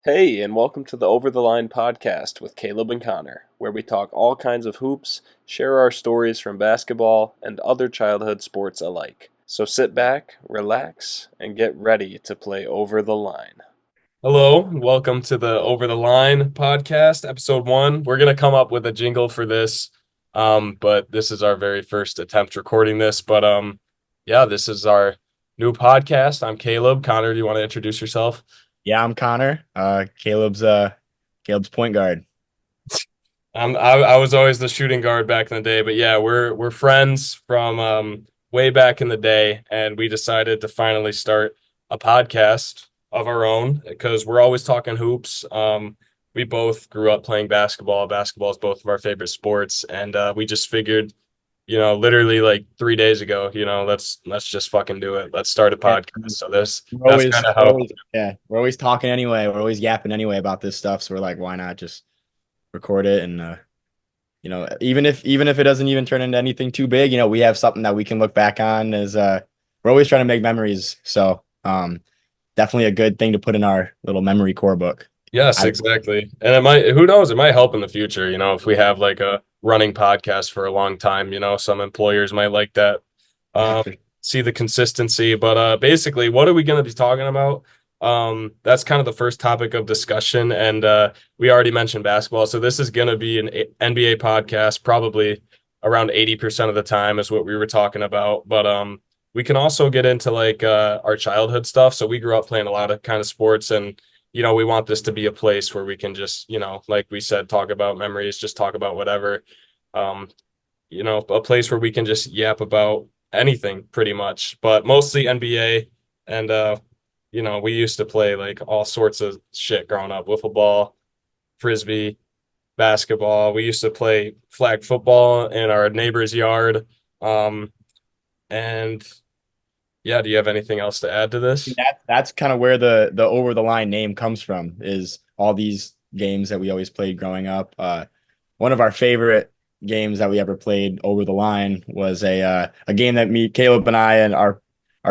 Hey, and welcome to the Over the Line podcast with Caleb and Connor, where we talk all kinds of hoops, share our stories from basketball, and other childhood sports alike. So sit back, relax, and get ready to play Over the Line. Hello, welcome to the Over the Line podcast, episode 1. We're going to come up with a jingle for this, but this is our very first attempt recording this. Yeah, this is our new podcast. I'm Caleb. Connor, do you want to introduce yourself? Yeah, I'm Connor. Caleb's point guard. I was always the shooting guard back in the day, but yeah, we're friends from way back in the day, and we decided to finally start a podcast of our own because we're always talking hoops. We both grew up playing basketball. Basketball is both of our favorite sports, and we just figured, literally like 3 days ago, let's just fucking do it. Let's start a Yeah, podcast. So this we're that's always kind of we're how. always yeah, we're always talking anyway. We're always yapping anyway about this stuff. So we're like, why not just record it and even if it doesn't even turn into anything too big, we have something that we can look back on as we're always trying to make memories. So definitely a good thing to put in our little memory core book. Yes, I exactly. And it might, who knows, it might help in the future, if we have like a running podcast for a long time, some employers might like that. Um, See the consistency. But basically, what are we going to be talking about? That's kind of the first topic of discussion. And we already mentioned basketball. So this is going to be an NBA podcast, probably around 80% of the time is what we were talking about. But we can also get into like our childhood stuff. So we grew up playing a lot of kind of sports, and we want this to be a place where we can just, like we said, talk about memories, just talk about whatever. Um, a place where we can just yap about anything pretty much, but mostly NBA. And we used to play like all sorts of shit growing up, wiffle ball, frisbee, basketball. We used to play flag football in our neighbor's yard. Um, and yeah, do you have anything else to add to this? that's kind of where the over the line name comes from, is all these games that we always played growing up. One of our favorite games that we ever played over the line was a game that me, Caleb, and I, and our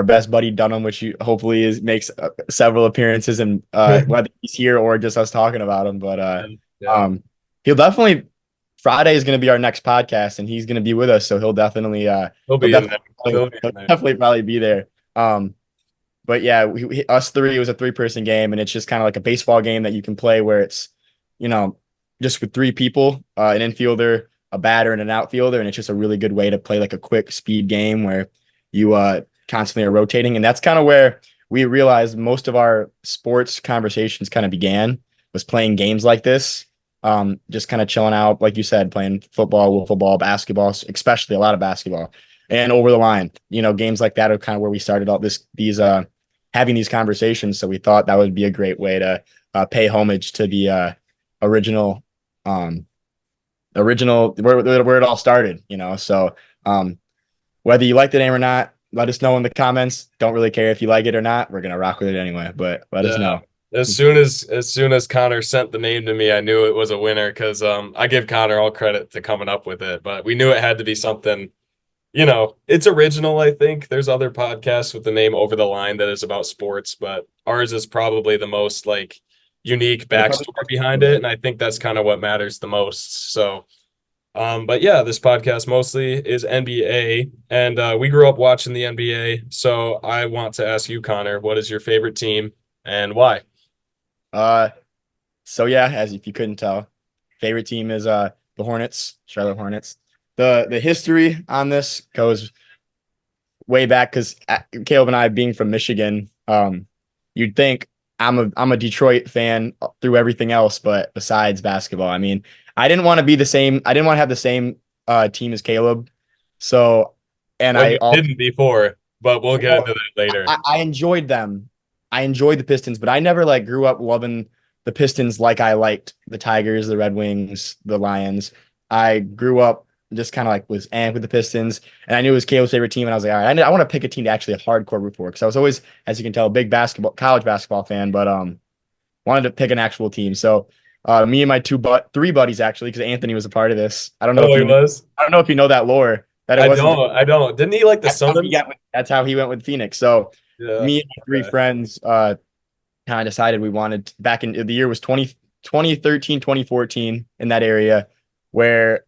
best buddy Dunham, which you hopefully makes several appearances, and whether he's here or just us talking about him. But Yeah, um, he'll definitely Friday is going to be our next podcast, and he's going to be with us, so he'll he'll be in there. definitely He'll be in there. he'll definitely probably be there. Um, but yeah, us three, it was a three-person game, and it's just kind of like a baseball game that you can play where it's, you know, just with three people, an infielder, a batter, and an outfielder, and it's just a really good way to play like a quick speed game where you constantly are rotating, and that's kind of where we realized most of our sports conversations kind of began, was playing games like this. Just kind of chilling out, like you said, playing football, football, basketball, especially a lot of basketball, and over the line. Games like that are kind of where we started all these having these conversations. So we thought that would be a great way to pay homage to the original, um, original where it all started. So whether you like the name or not, let us know in the comments. Don't really care if you like it or not. We're gonna rock with it anyway. But let us Yeah. know. As soon as Connor sent the name to me, I knew it was a winner because I give Connor all credit to coming up with it, but we knew it had to be something, it's original, I think. There's other podcasts with the name Over the Line that is about sports, but ours is probably the most like unique Yeah, probably. backstory behind it, and I think that's kind of what matters the most. So but yeah, this podcast mostly is NBA, and we grew up watching the NBA. So I want to ask you, Connor, what is your favorite team and why? Uh, so yeah, as if you couldn't tell, favorite team is the Hornets, Charlotte Hornets. The history on this goes way back because Caleb and I, being from Michigan, you'd think I'm a Detroit fan through everything else, but besides basketball, I mean, I didn't want to be the same. I didn't want to have the same team as Caleb. So, and Well, I you also didn't before, but we'll get into that later. I enjoyed them. I enjoyed the Pistons, but I never like grew up loving the Pistons like I liked the Tigers, the Red Wings, the Lions. I grew up just kind of like was amped with the Pistons, and I knew it was Caleb's favorite team, and I was like, all right, I want to pick a team to actually hardcore root for, because I was always, as you can tell, a big college basketball fan, but wanted to pick an actual team. So me and my three buddies, actually, because Anthony was a part of this. Oh, he was? I don't know if you know that lore, that it I wasn't just don't. I don't. Didn't he like the Suns? that's how he went with Phoenix. So Yeah. me and my three Okay. friends kind of decided we wanted back in the year was 2013, 2014 in that area where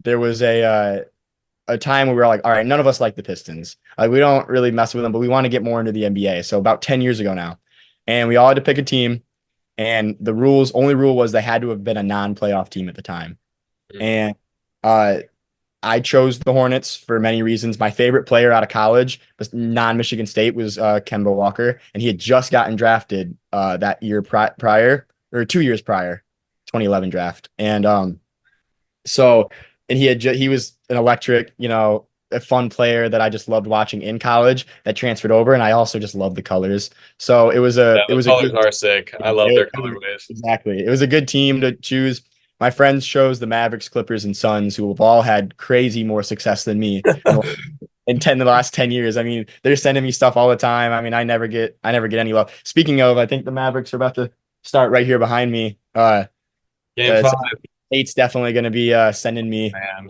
there was a time where we were like, all right, none of us like the Pistons. Like we don't really mess with them, but we want to get more into the NBA. So about 10 years ago now. And we all had to pick a team. And the only rule was they had to have been a non-playoff team at the time. Mm. And uh I chose the Hornets for many reasons. My favorite player out of college was non-Michigan State was Kemba Walker, and he had just gotten drafted that year prior or 2 years prior, 2011 draft. And so and he was an electric, a fun player that I just loved watching in college that transferred over, and I also just loved the colors. So Yeah, it the was a colors good are sick. I love their colorways. exactly. It was a good team to choose. My friends chose the Mavericks, Clippers, and Suns, who have all had crazy more success than me in the last 10 years. I mean, they're sending me stuff all the time. I mean, I never get any love. Speaking of, I think the Mavericks are about to start right here behind me. Game Uh, five, Nate's definitely going to be sending me. man.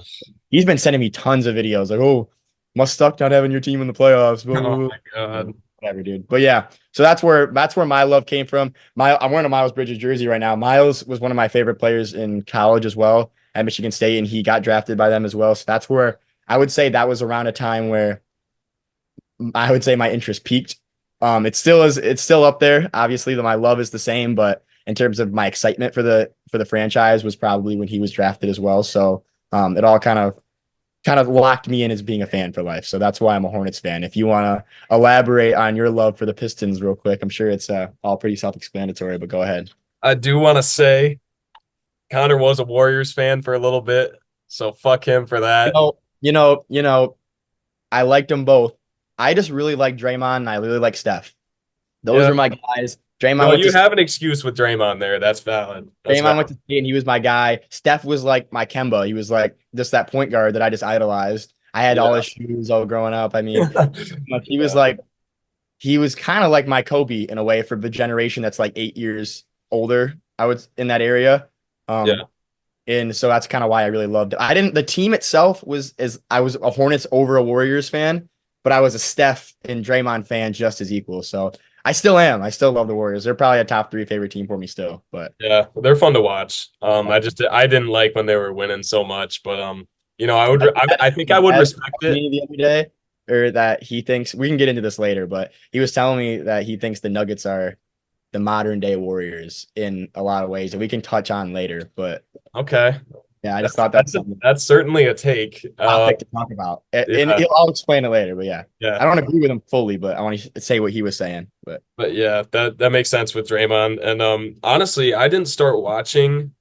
He's been sending me tons of videos like, oh, must suck not having your team in the playoffs. Blah, Oh blah, my God. blah. Whatever, dude. But yeah, so that's where my love came from. I'm wearing a Miles Bridges jersey right now. Miles was one of my favorite players in college as well at Michigan State, and he got drafted by them as well. So that's where I would say that was around a time where I would say my interest peaked. It's still up there. Obviously, my love is the same, but in terms of my excitement for the franchise was probably when he was drafted as well. So it all kind of locked me in as being a fan for life. So that's why I'm a Hornets fan. If you want to elaborate on your love for the Pistons real quick, I'm sure it's all pretty self-explanatory, but go ahead. I do want to say Connor was a Warriors fan for a little bit, so fuck him for that. I liked them both. I just really like Draymond and I really like Steph. Those Yeah. are my guys. No, you have an excuse with Draymond there. That's valid. That's Draymond went valid. to state and he was my guy. Steph was like my Kemba. He was like just that point guard that I just idolized. I had all Yeah. his shoes all growing up. I mean, he was Yeah. like he was kind of like my Kobe in a way for the generation that's like 8 years older. I was in that area. Yeah. And so that's kind of why I really loved it. The team itself was as I was a Hornets over a Warriors fan, but I was a Steph and Draymond fan just as equal. So I still am. I still love the Warriors. They're probably a top three favorite team for me still. But Yeah. They're fun to watch. yeah. I didn't like when they were winning so much, but My I think I my would dad respect told it. me the other day, or that he thinks we can get into this later, but he was telling me that he thinks the Nuggets are the modern day Warriors in a lot of ways that we can touch on later. But Okay. yeah, I just thought that's something That's certainly a take. topic to talk about. And Yeah, I'll explain it later. But yeah, yeah. I don't agree with him fully, but I want to say what he was saying. But But yeah, that makes sense with Draymond. And honestly, I didn't start watching.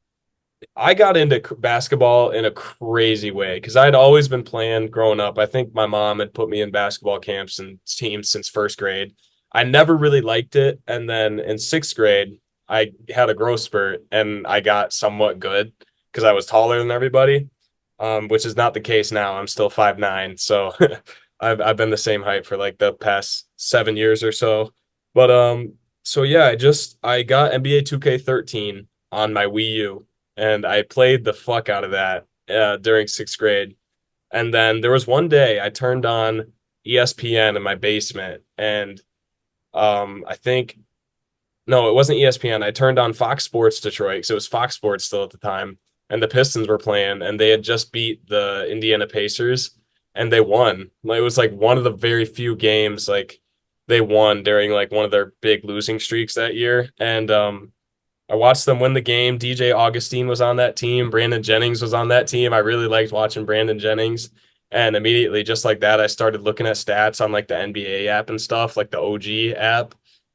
I got into basketball in a crazy way because I'd always been playing growing up. I think my mom had put me in basketball camps and teams since first grade. I never really liked it. And then in sixth grade, I had a growth spurt and I got somewhat good because I was taller than everybody, which is not the case now. I'm still 5'9". So I've been the same height for like the past 7 years or so. But so yeah, I got NBA 2K13 on my Wii U and I played the fuck out of that during sixth grade. And then there was one day I turned on ESPN in my basement, and I think no, it wasn't ESPN. I turned on Fox Sports Detroit because it was Fox Sports still at the time, and the Pistons were playing, and they had just beat the Indiana Pacers, and they won. Like, it was like one of the very few games like they won during like one of their big losing streaks that year, and I watched them win the game. DJ Augustine was on that team. Brandon Jennings was on that team. I really liked watching Brandon Jennings. And immediately, just like that, I started looking at stats on like the NBA app and stuff, like the OG app.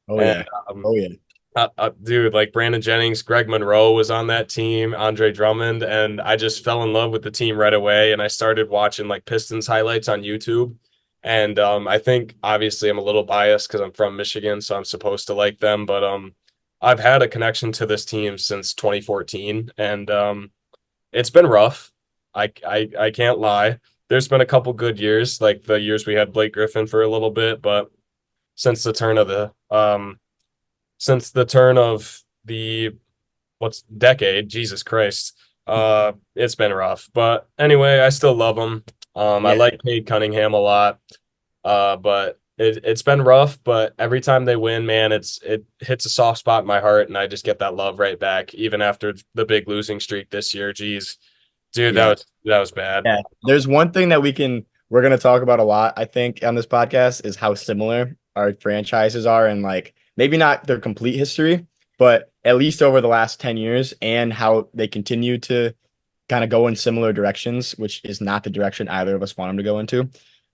oh And yeah, oh yeah, dude, like Brandon Jennings, Greg Monroe was on that team, Andre Drummond, and I just fell in love with the team right away. And I started watching like Pistons highlights on YouTube. And I think obviously I'm a little biased because I'm from Michigan, so I'm supposed to like them. But I've had a connection to this team since 2014, and it's been rough. I can't lie. There's been a couple good years, like the years we had Blake Griffin for a little bit, but since the turn of the since the turn of the what's decade, Jesus Christ, it's been rough. But anyway, I still love them. I yeah. like Cade Cunningham a lot, but it's been rough, but every time they win, man, it hits a soft spot in my heart, and I just get that love right back, even after the big losing streak this year. Jeez, dude, Yeah. that was bad. Yeah. There's one thing that we're gonna talk about a lot, I think, on this podcast is how similar our franchises are and like maybe not their complete history, but at least over the last 10 years and how they continue to kind of go in similar directions, which is not the direction either of us want them to go into.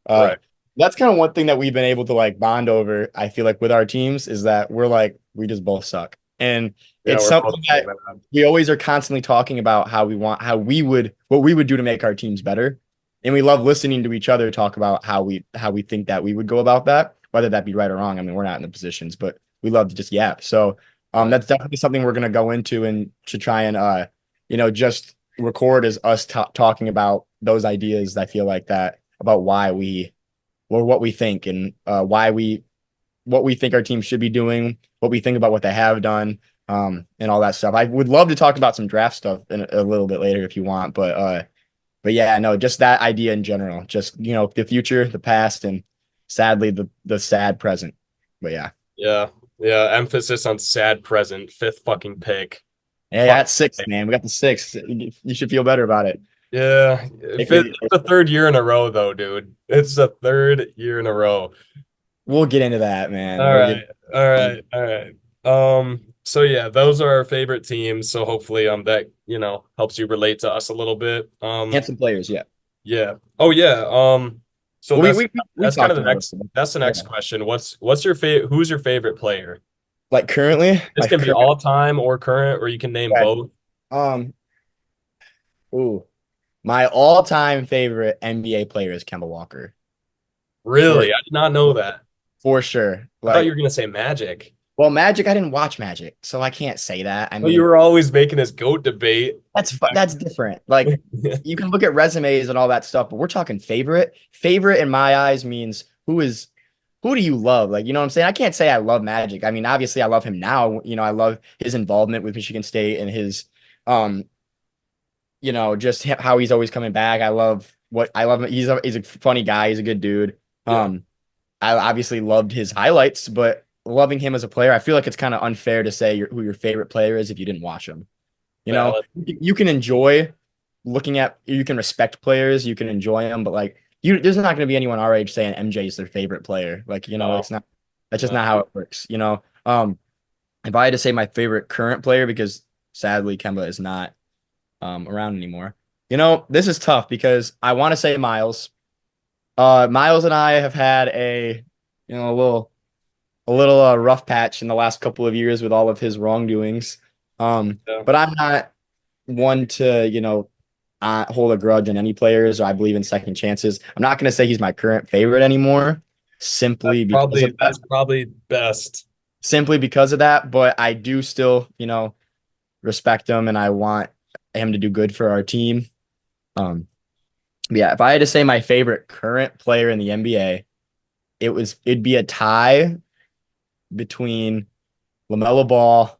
Uh, Right. that's kind of one thing that we've been able to like bond over, I feel like with our teams is that we're like, we just both suck. And Yeah, it's we're both something so that bad. we always are constantly talking about how we would, what we would do to make our teams better. And we love listening to each other talk about how we think that we would go about that, whether that be right or wrong. I mean, we're not in the positions, but we love to just yap. So Right. that's definitely something we're gonna go into and to try and just record as us talking about those ideas. I feel like that about why we or what we think and why we what we think our team should be doing, what we think about what they have done, and all that stuff. I would love to talk about some draft stuff in a little bit later if you want, but yeah, no, just that idea in general, just the future, the past, and sadly the sad present. But yeah, Yeah. Yeah. Emphasis on sad present, fifth fucking pick. hey, Fuck. that's six, man. We got the six. You should feel better about it. Yeah. It- It's the third year in a row, though, dude. It's the third year in a row. We'll get into that, man. All We'll right. get All right. All right. So yeah, those are our favorite teams. So hopefully that, helps you relate to us a little bit. handsome players. Yeah. Yeah. Oh yeah. So Well, we that's kind of talked about it. that's the Yeah. next question. What's your favorite who's your favorite player? Like currently, This my can be current. all time or current, or you can name Okay. both. Um. Ooh. My all-time favorite NBA player is Kemba Walker. For Really? I did not know that. for sure. I thought you Like, were gonna say Magic. well, Magic, I didn't watch Magic, so I can't say that. I Well, you mean, were always making this GOAT debate. that's different. Like, you can look at resumes and all that stuff, but we're talking favorite. Favorite in my eyes means who do you love? Like, you know what I'm saying? I can't say I love Magic. I mean, obviously I love him now. I love his involvement with Michigan State and his um just how he's always coming back. I love him. He's a funny guy. He's a good dude. Yeah. Um, I obviously loved his highlights, but loving him as a player, I feel like it's kind of unfair to say who your favorite player is if you didn't watch him. Valid. You can enjoy you can respect players, you can enjoy them, but like there's not going to be anyone our age saying MJ is their favorite player. Like, No, it's not, that's just no. not how it works. If I had to say my favorite current player, because sadly Kemba is not around anymore. This is tough because I want to say Miles. Miles and I have had a little rough patch in the last couple of years with all of his wrongdoings. Yeah. But I'm not one to hold a grudge on any players, or I believe in second chances. I'm not going to say he's my current favorite anymore, simply because of that. That's probably best. Simply because of that, but I do still respect him, and I want him to do good for our team. Um, yeah, if I had to say my favorite current player in the NBA, it'd be a tie between LaMelo Ball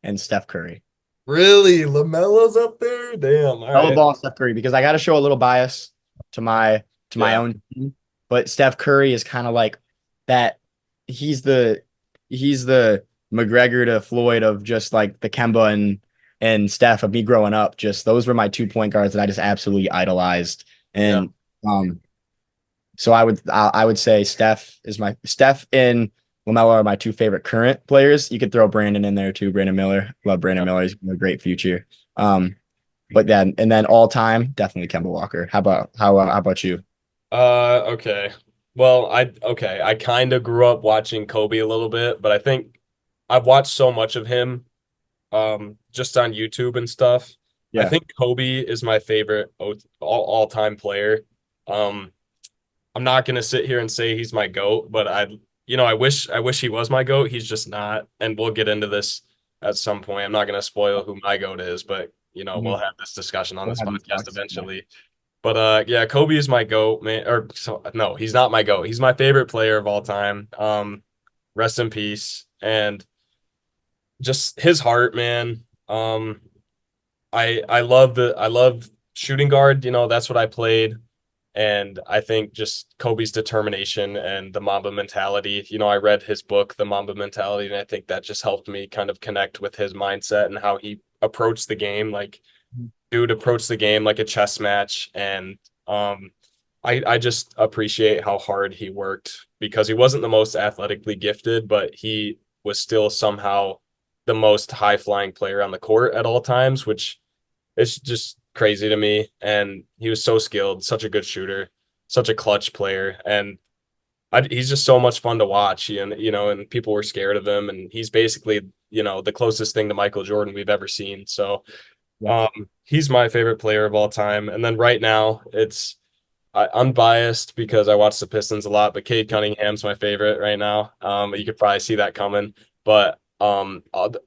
and Steph Curry. Really? LaMelo's up there? Damn. All LaMelo right. Ball and Steph Curry because I got to show a little bias to my Yeah. own team, but Steph Curry is kind of like that. He's the he's the McGregor to Floyd of just like the Kemba and Steph of me growing up. Just those were my 2 point guards that I just absolutely idolized. Yeah. And so I would say Steph and LaMelo are my two favorite current players. You could throw Brandon in there too. Brandon Miller, love Brandon Miller. He's a great future. But then all time, definitely Kemba Walker. How about you? Okay. Well, I kind of grew up watching Kobe a little bit, but I think I've watched so much of him just on YouTube and stuff. I Yeah. think Kobe is my favorite all-time player. Um I'm not gonna sit here and say he's my GOAT, but I wish he was my GOAT. He's just not, and we'll get into this at some point. I'm not gonna spoil who my GOAT is, but we'll Mhm. have this discussion on We'll this have these podcast talks. Yeah. eventually. But yeah, Kobe is my GOAT, man. Or so no, he's not my GOAT. He's my favorite player of all time. Rest in peace. And just his heart, man. I love shooting guard, that's what I played. And I think just Kobe's determination and the Mamba mentality. I read his book, The Mamba Mentality, and I think that just helped me kind of connect with his mindset and how he approached the game. Like, dude approached the game like a chess match. And um, I just appreciate how hard he worked because he wasn't the most athletically gifted, but he was still somehow the most high flying player on the court at all times, which is just crazy to me. And he was so skilled, such a good shooter, such a clutch player, and he's just so much fun to watch. And people were scared of him, and he's basically the closest thing to Michael Jordan we've ever seen. So Yeah. he's my favorite player of all time. And then right now, it's unbiased because I watch the Pistons a lot, but Cade Cunningham's my favorite right now. You could probably see that coming, but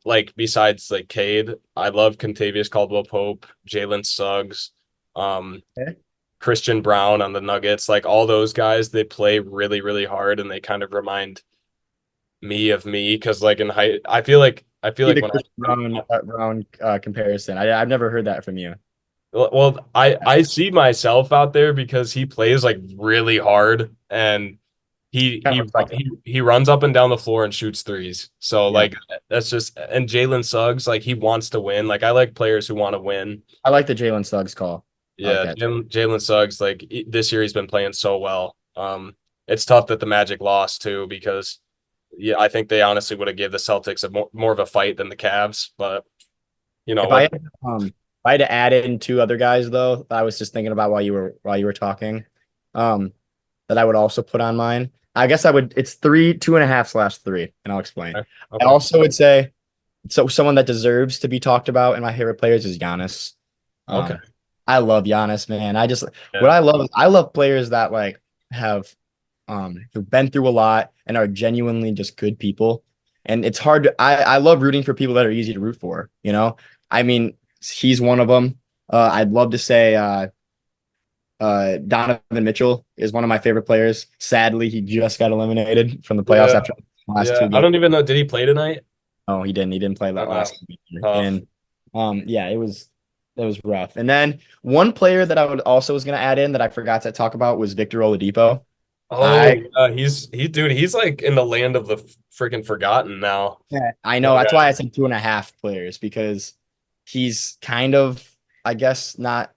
like besides like Cade, I love Contavious Caldwell Pope, Jalen Suggs, um, Okay. Christian Brown on the Nuggets. Like all those guys, they play really, really hard, and they kind of remind me of me because like in high, I feel like The when Chris I Brown comparison. I've never heard that from you. well, I see myself out there because he plays like really hard, and he Kind of he respect it. he runs up and down the floor and shoots threes. So Yeah. like that's just and Jalen Suggs, like he wants to win. Like I like players who want to win. I like the Jalen Suggs call. I like Yeah, that. Jalen Suggs, like this year he's been playing so well. It's tough that the Magic lost too because yeah, I think they honestly would have gave the Celtics more of a fight than the Cavs, but you know If I what? had, if I had to add in two other guys though, I was just thinking about while you were talking, um, that I would also put on mine. I guess I would. It's three, 2.5/3, and I'll explain. Okay. I Okay. also would say so. Someone that deserves to be talked about, and my favorite players is Giannis. Okay. Um, I love Giannis, man. What Yeah. I love players that like have who've been through a lot and are genuinely just good people. And it's hard to I love rooting for people that are easy to root for, you know? I mean, he's one of them. I'd love to say Donovan Mitchell is one of my favorite players. Sadly, he just got eliminated from the playoffs Yeah. after the last Yeah. two I games. don't even know. Did he play tonight? Oh, he didn't. He didn't play that Uh, last game. Tough. And yeah, it was rough. And then one player that I would also was going to add in that I forgot to talk about was Victor Oladipo. Oh, I yeah, dude, he's like in the land of the freaking forgotten now. Yeah, I know. Poor That's why guy. I said 2.5 players because he's kind of, I guess, not.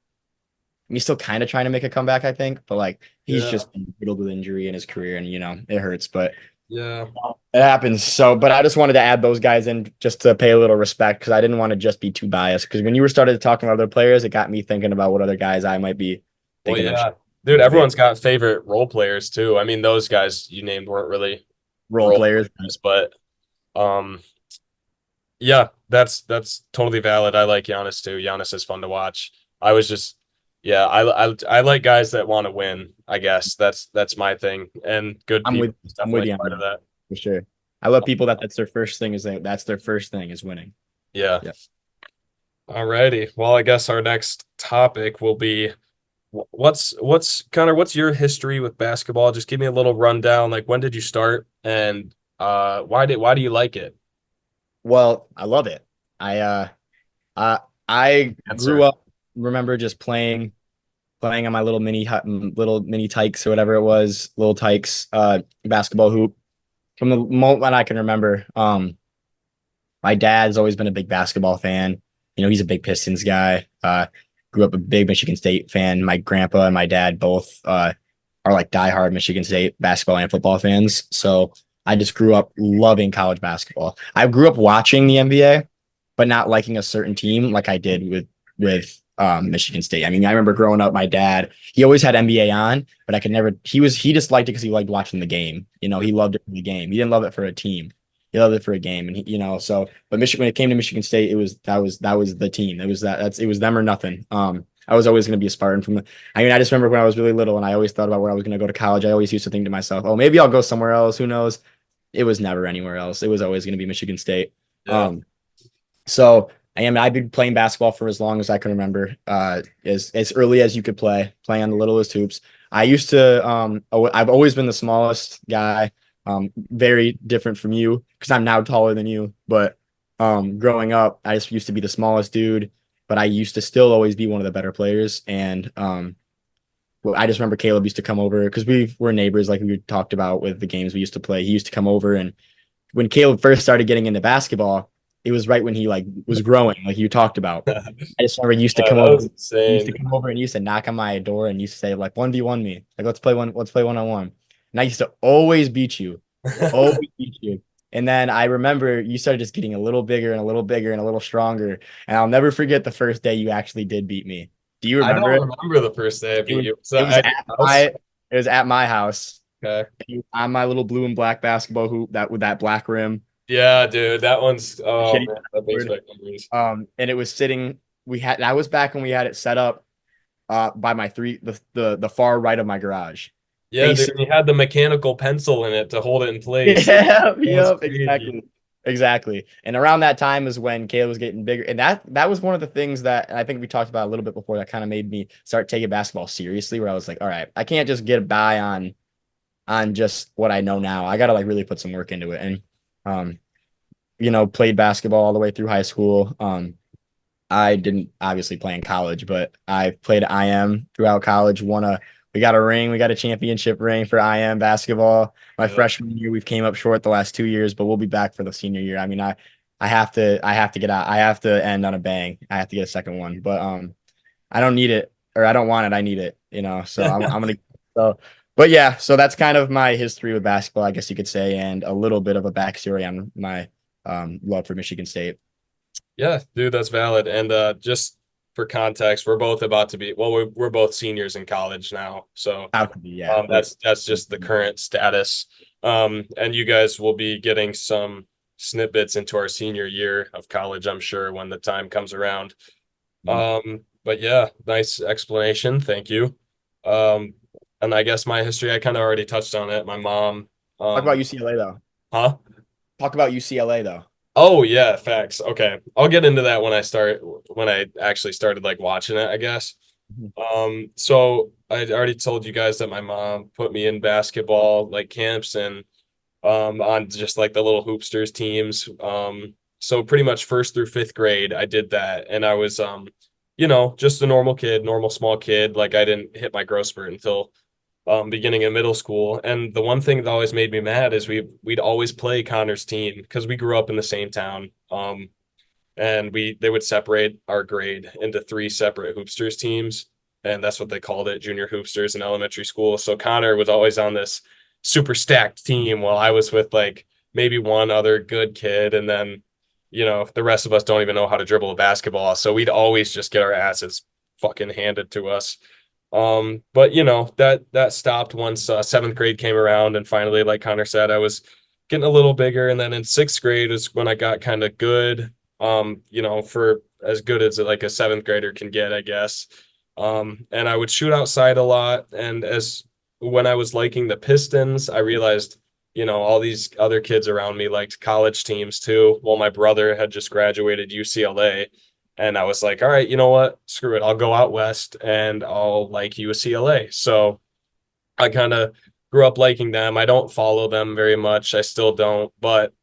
He's still kind of trying to make a comeback, I think, but like he's Yeah. just been riddled with injury in his career, and it hurts, but Yeah. it happens. So, but I just wanted to add those guys in just to pay a little respect because I didn't want to just be too biased. Because when you were started talking about other players, it got me thinking about what other guys I might be Well, thinking of yeah. Dude, being favorite everyone's got favorite role players too. I mean, those guys you named weren't really role role players. players, but um yeah, that's totally valid. I like Giannis too. Giannis is fun to watch. I was just yeah, I like guys that want to win, I guess. That's my thing. And good I'm people with is I'm with definitely you on part of that that. for sure. I love people that's their first thing that's their first thing is winning. Yeah. Yeah. Alrighty. Well, I guess our next topic will be what's Connor, what's your history with basketball? Just give me a little rundown. Like when did you start and why do you like it? Well, I love it. I uh I grew Answer. up remember just playing on my little mini tykes or whatever it was, little tykes basketball hoop from the moment I can remember. My dad's always been a big basketball fan. He's a big Pistons guy. Grew up a big Michigan State fan. My grandpa and my dad both are like diehard Michigan State basketball and football fans. So I just grew up loving college basketball. I grew up watching the NBA, but not liking a certain team like I did with Michigan State. I mean, I remember growing up, my dad, he always had NBA on, but I could never, he just liked it because he liked watching the game. He loved it for the game. He didn't love it for a team. He loved it for a game. And but Michigan, when it came to Michigan State, that was the team. It was them or nothing. I was always going to be a Spartan I mean, I just remember when I was really little and I always thought about where I was going to go to college. I always used to think to myself, oh, maybe I'll go somewhere else. Who knows? It was never anywhere else. It was always going to be Michigan State. Yeah. Um, so I've been playing basketball for as long as I can remember, as early as you could playing on the littlest hoops. I used to, I've always been the smallest guy, very different from you because I'm now taller than you. But growing up, I just used to be the smallest dude, but I used to still always be one of the better players. And well, I just remember Caleb used to come over because we were neighbors, like we talked about with the games we used to play. He used to come over, and when Caleb first started getting into basketball, it was right when he like was growing, like you talked about. I just remember he used to Yeah, come that over. was He used to insane. come over and he used to knock on my door and used to say like 1v1 me. Like let's play one on one. And I used to always beat you. Always beat you. And then I remember you started just getting a little bigger and a little bigger and a little stronger. And I'll never forget the first day you actually did beat me. Do you I remember don't it? remember the first day I It beat was you. Was it that was at your at house? my house. Okay. On my little blue and black basketball hoop that with that black rim. Yeah, dude, that one's oh Shitty man, that brings board. back memories. And it was sitting. We had that was back when we had it set up by my the far right of my garage, Yeah, dude, facing. you had the mechanical pencil in it to hold it in place. Yeah, That was yep, crazy. exactly. And around that time is when Caleb was getting bigger, and that was one of the things that and I think we talked about a little bit before that kind of made me start taking basketball seriously. Where I was like, all right, I can't just get by on just what I know now. I got to like really put some work into it, and um, played basketball all the way through high school. I didn't obviously play in college, but I played IM throughout college. We got a ring, we got a championship ring for IM basketball. My Yeah. freshman year, we've came up short the last 2 years, but we'll be back for the senior year. I mean, I have to get out. I have to end on a bang. I have to get a second one, but I don't need it or I don't want it. I need it, So I'm gonna so. But yeah, so that's kind of my history with basketball, I guess you could say, and a little bit of a backstory on my love for Michigan State. Yeah, dude, that's valid. And just for context, we're both about to be well, we're both seniors in college now. So How could be, yeah. that's just the current status. And you guys will be getting some snippets into our senior year of college, I'm sure, when the time comes around. But yeah, nice explanation. Thank you. Um, and I guess my history, I kind of already touched on it. My mom, Talk um, about UCLA though. huh? Talk about UCLA though. Oh yeah, facts. Okay. I'll get into that when I actually started like watching it, I guess. Mhm. So I already told you guys that my mom put me in basketball like camps and on just like the little hoopsters teams. So pretty much first through fifth grade, I did that, and I was just a normal kid, normal small kid. Like I didn't hit my growth spurt until beginning of middle school. And the one thing that always made me mad is we'd always play Connor's team because we grew up in the same town. And they would separate our grade into three separate hoopsters teams, and that's what they called it, junior hoopsters in elementary school. So Connor was always on this super stacked team while I was with like maybe one other good kid, and then the rest of us don't even know how to dribble a basketball. So we'd always just get our asses fucking handed to us. But that stopped once seventh grade came around, and finally, like Connor said, I was getting a little bigger, and then in sixth grade is when I got kind of good. For as good as like a seventh grader can get, I guess. And I would shoot outside a lot, and as when I was liking the Pistons, I realized, all these other kids around me liked college teams too. Well, my brother had just graduated UCLA. And I was like, all right, you know what? Screw it. I'll go out west and I'll like UCLA. So I kind of grew up liking them. I don't follow them very much. I still don't. But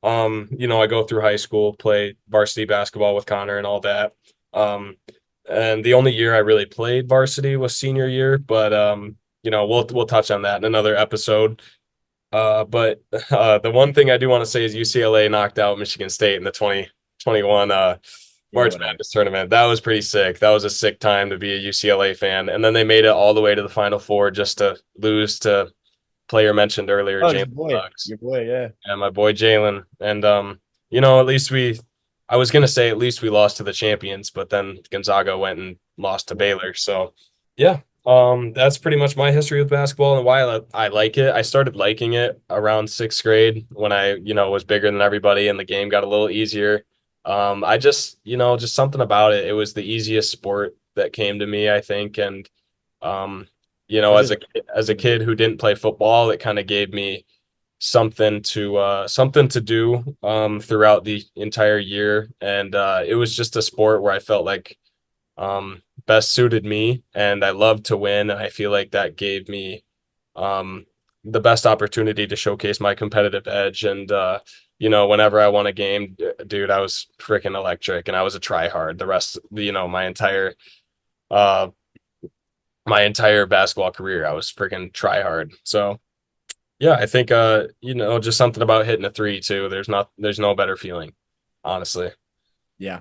I go through high school, play varsity basketball with Connor and all that. Um, and the only year I really played varsity was senior year, but we'll touch on that in another episode. But the one thing I do want to say is UCLA knocked out Michigan State in the 2021 Yeah, March whatever. Madness tournament. That was pretty sick. That was a sick time to be a UCLA fan. And then they made it all the way to the Final Four just to lose to player mentioned earlier, Oh, it's Jalen Suggs, your boy, yeah. and my boy Jalen. And at least I was gonna say at least we lost to the champions, but then Gonzaga went and lost to Baylor. So yeah, that's pretty much my history with basketball and why I like it. I started liking it around sixth grade when I was bigger than everybody and the game got a little easier. I just something about it. It was the easiest sport that came to me, I think, and um, Was as just a kid who didn't play football, it kind of gave me something to do throughout the entire year, and it was just a sport where I felt like best suited me, and I loved to win, and I feel like that gave me um, the best opportunity to showcase my competitive edge. And whenever I won a game, dude, I was freaking electric, and I was a try hard. The rest, my entire uh, my entire basketball career. I was freaking try hard. So yeah, I think just something about hitting a three too. There's no better feeling, honestly. Yeah.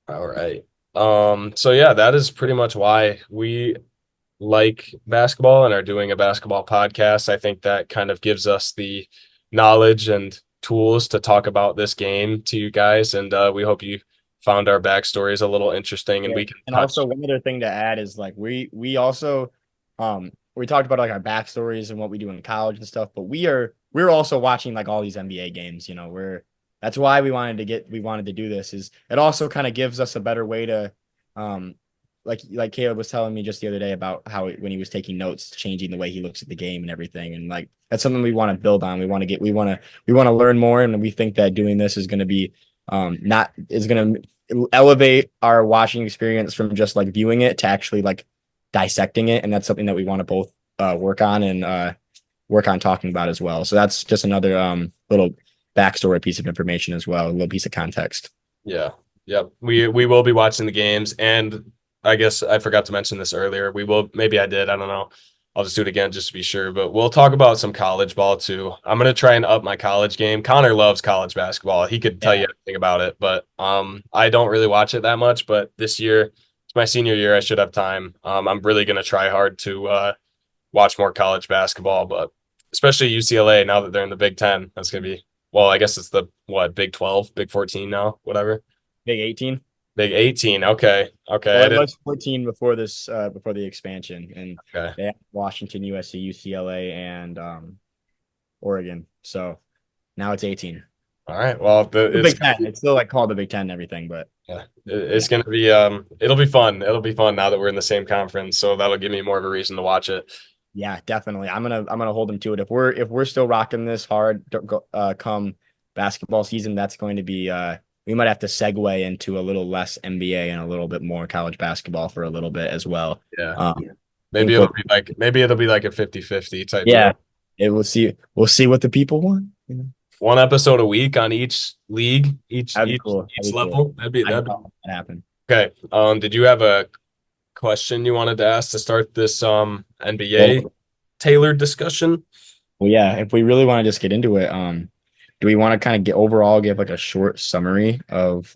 All right. So yeah, that is pretty much why we like basketball and are doing a basketball podcast. I think that kind of gives us the knowledge and tools to talk about this game to you guys. And we hope you found our backstories a little interesting and Yeah. we can And also touch. one other thing to add is like we also we talked about like our backstories and what we do in college and stuff, but we're also watching like all these NBA games, you know, that's why we wanted to do this is it also kind of gives us a better way to um like Caleb was telling me just the other day about how when he was taking notes, changing the way he looks at the game and everything. And like that's something we want to build on. We want to learn more, and we think that doing this is going to be not is going to elevate our watching experience from just like viewing it to actually like dissecting it, and that's something that we want to both work on and work on talking about as well. So that's just another little backstory piece of information as well, a little piece of context. Yeah. Yeah. We will be watching the games and I guess I forgot to mention this earlier. We will maybe I did, I don't know. I'll just do it again just to be sure, but we'll talk about some college ball too. I'm gonna try and up my college game. Connor loves college basketball. He could tell Yeah, you everything about it, but I don't really watch it that much. But this year, it's my senior year. I should have time. I'm really gonna try hard to watch more college basketball, but especially UCLA now that they're in the Big Ten. That's gonna be well, I guess it's the what, Big 12, Big 14 now, whatever. Big 18. Big 18. Okay. Okay. Well, I it didn't. was 14 before this before the expansion, and Okay. they had Washington, USC, UCLA, and Oregon. So now it's 18. All right. Well, The Big Ten. It's still like called the Big Ten and everything, but yeah, yeah, it's gonna be it'll be fun. It'll be fun now that we're in the same conference. So that'll give me more of a reason to watch it. yeah, definitely. I'm gonna hold them to it. If we're still rocking this hard, come basketball season, that's going to be we might have to segue into a little less NBA and a little bit more college basketball for a little bit as well. Yeah. Um, Maybe think it'll what be like maybe it'll be like a 50-50 type yeah, deal. it we'll see what the people want. You know? One episode a week on each league, each That'd be each cool. each That'd be cool. level. That'd be I hope that happen. okay. Did you have a question you wanted to ask to start this NBA Well, tailored discussion? well, yeah. If we really want to just get into it, do we want to kind of get overall give like a short summary of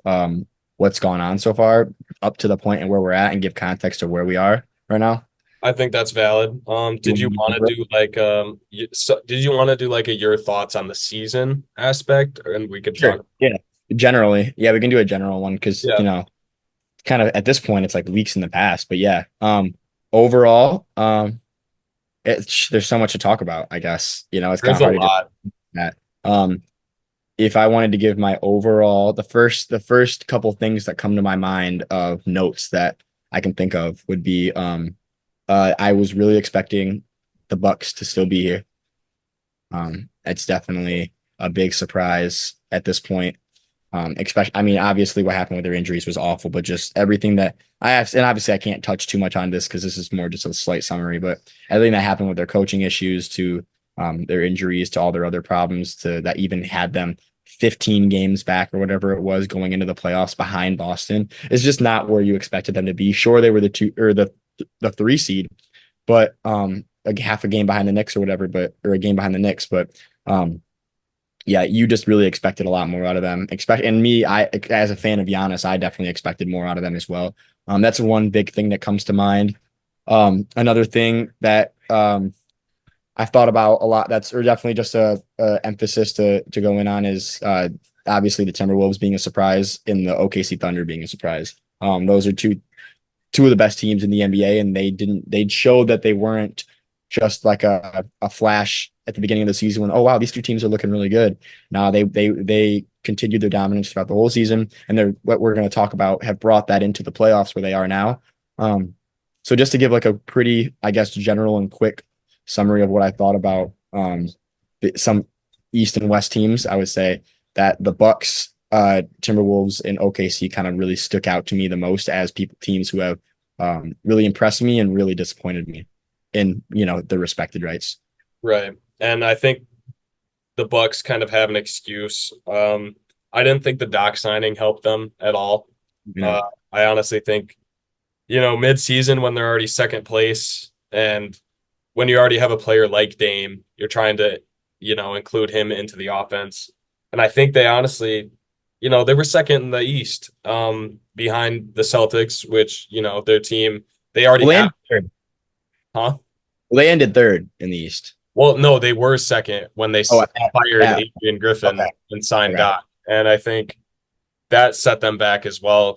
what's gone on so far up to the point and where we're at, and give context to where we are right now? I think that's valid. Did you want to do like did you want to do like a your thoughts on the season aspect, and we could Sure. talk? Yeah. Generally, yeah, we can do a general one because Yeah, kind of at this point it's like weeks in the past. But yeah, overall, there's so much to talk about. I guess it's kind there's of a hard to just lot. that. If I wanted to give my overall, the first couple things that come to my mind of notes that I can think of would be I was really expecting the Bucks to still be here. It's definitely a big surprise at this point. Especially, I mean, obviously what happened with their injuries was awful, but just everything that I have, and obviously I can't touch too much on this because this is more just a slight summary, but everything that happened with their coaching issues to their injuries to all their other problems to that even had them 15 games back or whatever it was going into the playoffs behind Boston is just not where you expected them to be. Sure, they were the two or the three seed, but like half a game behind the Knicks or whatever, but or a game behind the Knicks, but um yeah, you just really expected a lot more out of them. And me, I as a fan of Giannis, I definitely expected more out of them as well. That's one big thing that comes to mind. Another thing that I've thought about a lot that's or definitely just a emphasis to go in on is obviously the Timberwolves being a surprise and the OKC Thunder being a surprise. Those are two of the best teams in the NBA, and they showed that they weren't just like a flash at the beginning of the season when, oh wow, these two teams are looking really good. Now they continued their dominance throughout the whole season, and they're what we're going to talk about have brought that into the playoffs where they are now. So just to give like a pretty, I guess, general and quick summary of what I thought about some East and West teams, I would say that the Bucks, Timberwolves, and OKC kind of really stuck out to me the most as teams who have really impressed me and really disappointed me in their respected rights. Right. And I think the Bucks kind of have an excuse. I didn't think the Doc signing helped them at all. You Uh, know, I honestly think mid-season when they're already second place and when you already have a player like Dame, you're trying to, include him into the offense. And I think they honestly, they were second in the East, behind the Celtics, which, their team, they already Well, they have, ended third. huh? Well, they ended third in the East. Well, no, they were second when they Oh, fired Adrian okay. Griffin and signed Okay. Doc. And I think that set them back as well.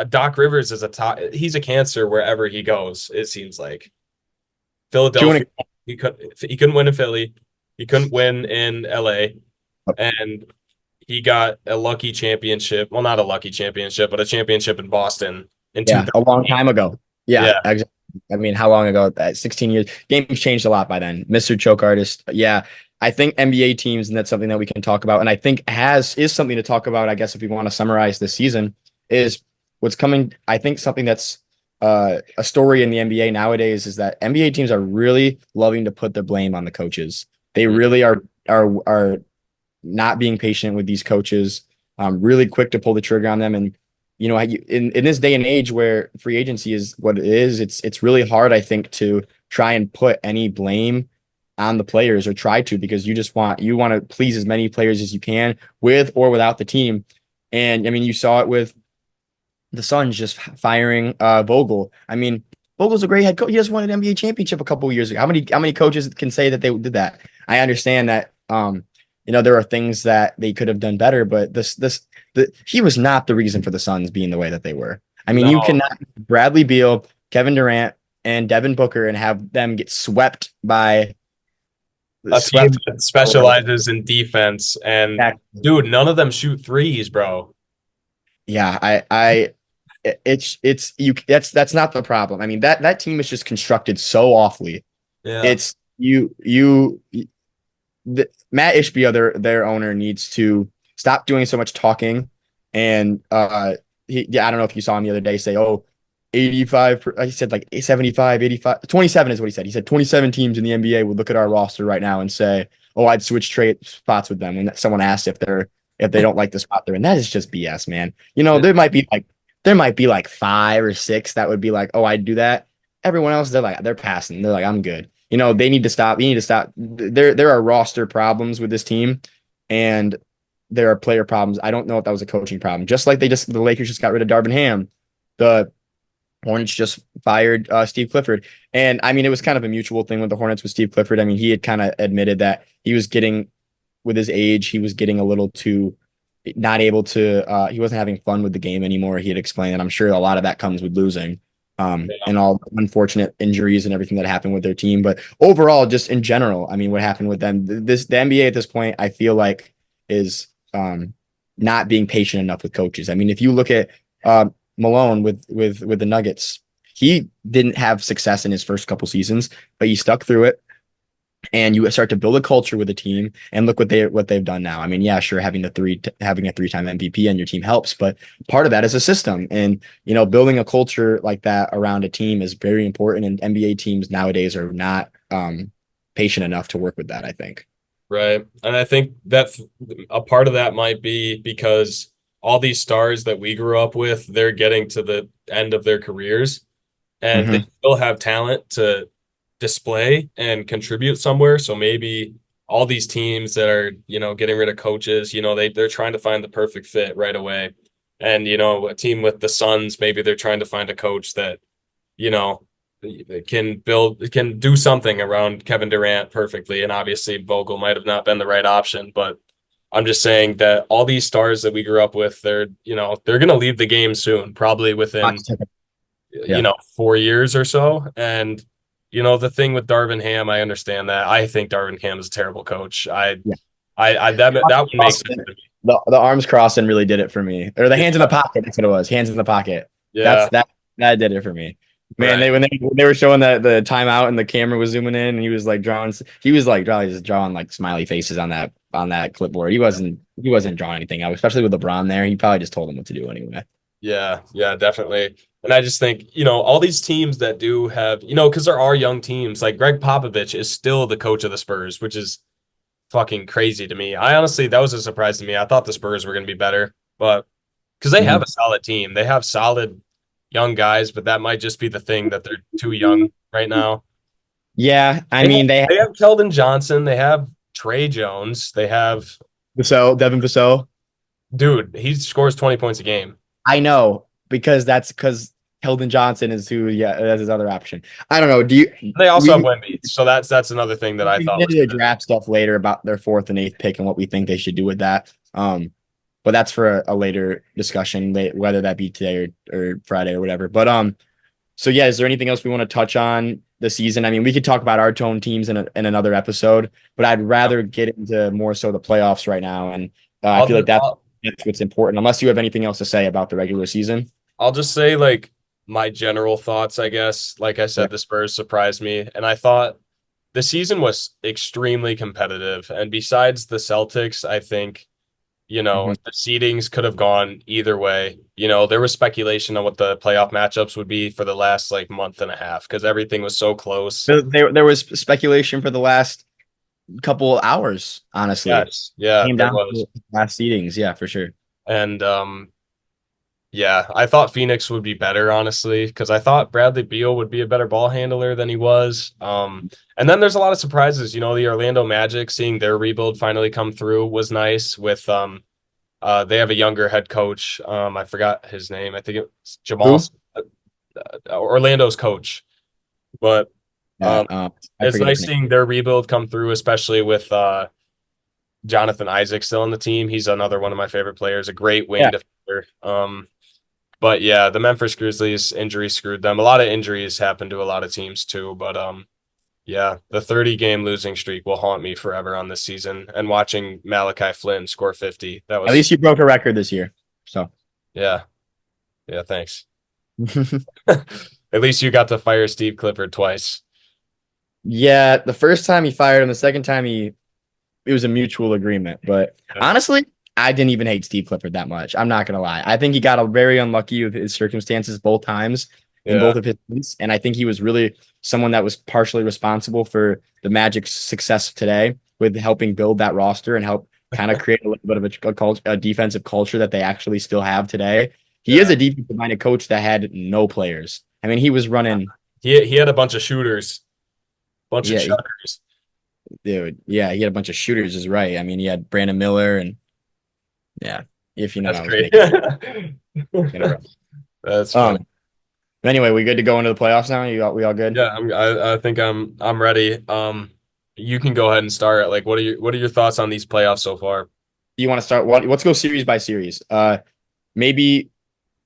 Doc Rivers is he's a cancer wherever he goes, it seems like. To an Philadelphia, he couldn't win in Philly. He couldn't win in LA. And he got a lucky championship. Well, not a lucky championship, but a championship in Boston in Yeah, a long 2008. time ago. Yeah, Yeah. exactly. I mean, how long ago? 16 years. Game's changed a lot by then. Mr. Choke Artist. Yeah, I think NBA teams, and that's something that we can talk about. And I think has is something to talk about. I guess if we want to summarize this season, is what's coming. I think something that's a story in the NBA nowadays is that NBA teams are really loving to put the blame on the coaches. They really are not being patient with these coaches. Really quick to pull the trigger on them. And in this day and age where free agency is what it is, it's really hard, I think, to try and put any blame on the players or try to, because you want to please as many players as you can with or without the team. And I mean, you saw it with the Suns just firing Vogel. I mean, Vogel's a great head coach. He just won an NBA championship a couple of years ago. How many coaches can say that they did that? I understand that there are things that they could have done better, but he was not the reason for the Suns being the way that they were. I mean, you No, cannot Bradley Beal, Kevin Durant, and Devin Booker and have them get a team swept. that specializes in defense. And dude, none of them shoot threes, bro. Yeah, it's you. That's not the problem. I mean, that team is just constructed so awfully. Yeah. It's Matt Ishbia, their owner, needs to stop doing so much talking. And I don't know if you saw him the other day say, oh, 85, he said like 75, 85, 27 is what he said. He said 27 teams in the NBA would look at our roster right now and say, oh, I'd switch trade spots with them. And someone asked if they don't like the spot they're in. That is just BS, man. There might be like five or six that would be like, oh, I'd do that. Everyone else, they're passing. They're like, I'm good. They need to stop. You need to stop. There are roster problems with this team, and there are player problems. I don't know if that was a coaching problem. Just like the Lakers just got rid of Darvin Ham, the Hornets just fired Steve Clifford, and I mean it was kind of a mutual thing with the Hornets with Steve Clifford. I mean he had kind of admitted that he was getting, with his age, he was getting a little too not able to. He wasn't having fun with the game anymore. He had explained, and I'm sure a lot of that comes with losing. And all the unfortunate injuries and everything that happened with their team. But overall, just in general, I mean, what happened with them, the NBA at this point, I feel like is not being patient enough with coaches. I mean, if you look at Malone with the Nuggets, he didn't have success in his first couple seasons, but he stuck through it. And you start to build a culture with a team, and look what they've done now. I mean, yeah, sure, having a three-time MVP on your team helps, but part of that is a system, and building a culture like that around a team is very important. And NBA teams nowadays are not patient enough to work with that, I think. Right. And I think that a part of that might be because all these stars that we grew up with, they're getting to the end of their careers and they Mm-hmm. still have talent to display and contribute somewhere. So maybe all these teams that are, getting rid of coaches, they're trying to find the perfect fit right away. And, a team with the Suns, maybe they're trying to find a coach that, you know, can do something around Kevin Durant perfectly. And obviously Vogel might have not been the right option, but I'm just saying that all these stars that we grew up with, they're going to leave the game soon, probably within, Yeah. 4 years or so. And, the thing with Darvin Ham, I understand that. I think Darvin Ham is a terrible coach. Yeah. That one makes sense to me. The arms crossing really did it for me, or the hands in Yeah. the pocket. That's what it was. Hands in the pocket. Yeah. That did it for me. Man, Right. when they were showing the timeout and the camera was zooming in, and he was drawing like smiley faces on that clipboard. He wasn't drawing anything out, especially with LeBron there. He probably just told him what to do anyway. Yeah. Yeah, definitely. And I just think, all these teams that do have, because there are young teams, like Greg Popovich is still the coach of the Spurs, which is fucking crazy to me. I honestly, that was a surprise to me. I thought the Spurs were going to be better, but because they have Mhm. a solid team, they have solid, young guys, but that might just be the thing that they're too young right now. Yeah, I mean they have They have Keldon Johnson, they have Trey Jones, they have Devin Vassell. dude, he scores 20 points a game. I know because Keldon Johnson is who. Yeah, that's his other option. I don't know. Do you They also have we Wemby, so that's another thing that I we can thought get was into the good. draft stuff later about their fourth and eighth pick and what we think they should do with that. But that's for a later discussion, whether that be today or Friday or whatever. But so yeah, is there anything else we want to touch on the season? I mean, we could talk about our tone teams in another episode, but I'd rather get into more so the playoffs right now, and I I'll feel like just, that's what's important. Unless you have anything else to say about the regular season. I'll just say like my general thoughts, I guess. Like I Yeah. said, the Spurs surprised me, and I thought the season was extremely competitive. And besides the Celtics, I think, Mhm. the seedings could have gone either way. There was speculation on what the playoff matchups would be for the last like month and a half because everything was so close. There was speculation for the last couple hours, honestly. Yes, yeah, Came there down was. to last seedings, yeah, for sure. And yeah, I thought Phoenix would be better, honestly, because I thought Bradley Beal would be a better ball handler than he was. And then there's a lot of surprises. The Orlando Magic, seeing their rebuild finally come through was nice. With they have a younger head coach. I forgot his name. I think it's Jamal, Who? Orlando's coach. But Yeah, um, I it's forget his nice name. seeing their rebuild come through, especially with Jonathan Isaac still on the team. He's another one of my favorite players, a great wing Yeah, defender. But yeah, the Memphis Grizzlies injury screwed them. A lot of injuries happen to a lot of teams too. But yeah, the 30 game losing streak will haunt me forever on this season. And watching Malachi Flynn score 50, that at was least you broke a record this year. So, yeah, yeah, thanks. At least you got to fire Steve Clifford twice. yeah, the first time he fired him, the second time it was a mutual agreement. But Yeah. honestly, I didn't even hate Steve Clifford that much. I'm not gonna lie. I think he got a very unlucky with his circumstances both times in Yeah. both of his stints, and I think he was really someone that was partially responsible for the Magic's success today with helping build that roster and help kind of create a little bit of a defensive culture that they actually still have today. He is Yeah. a defensive minded coach that had no players. I mean, he was running, He had a bunch of shooters, bunch of yeah, chuckers. dude, yeah, he had a bunch of shooters, is right. I mean, he had Brandon Miller and yeah, if you know, That's I was great. making it. That's funny. Um, anyway, we good to go into the playoffs now? We all good? Yeah, I think I'm ready. You can go ahead and start. Like, what are your thoughts on these playoffs so far? Do you want to start let's go series by series. Maybe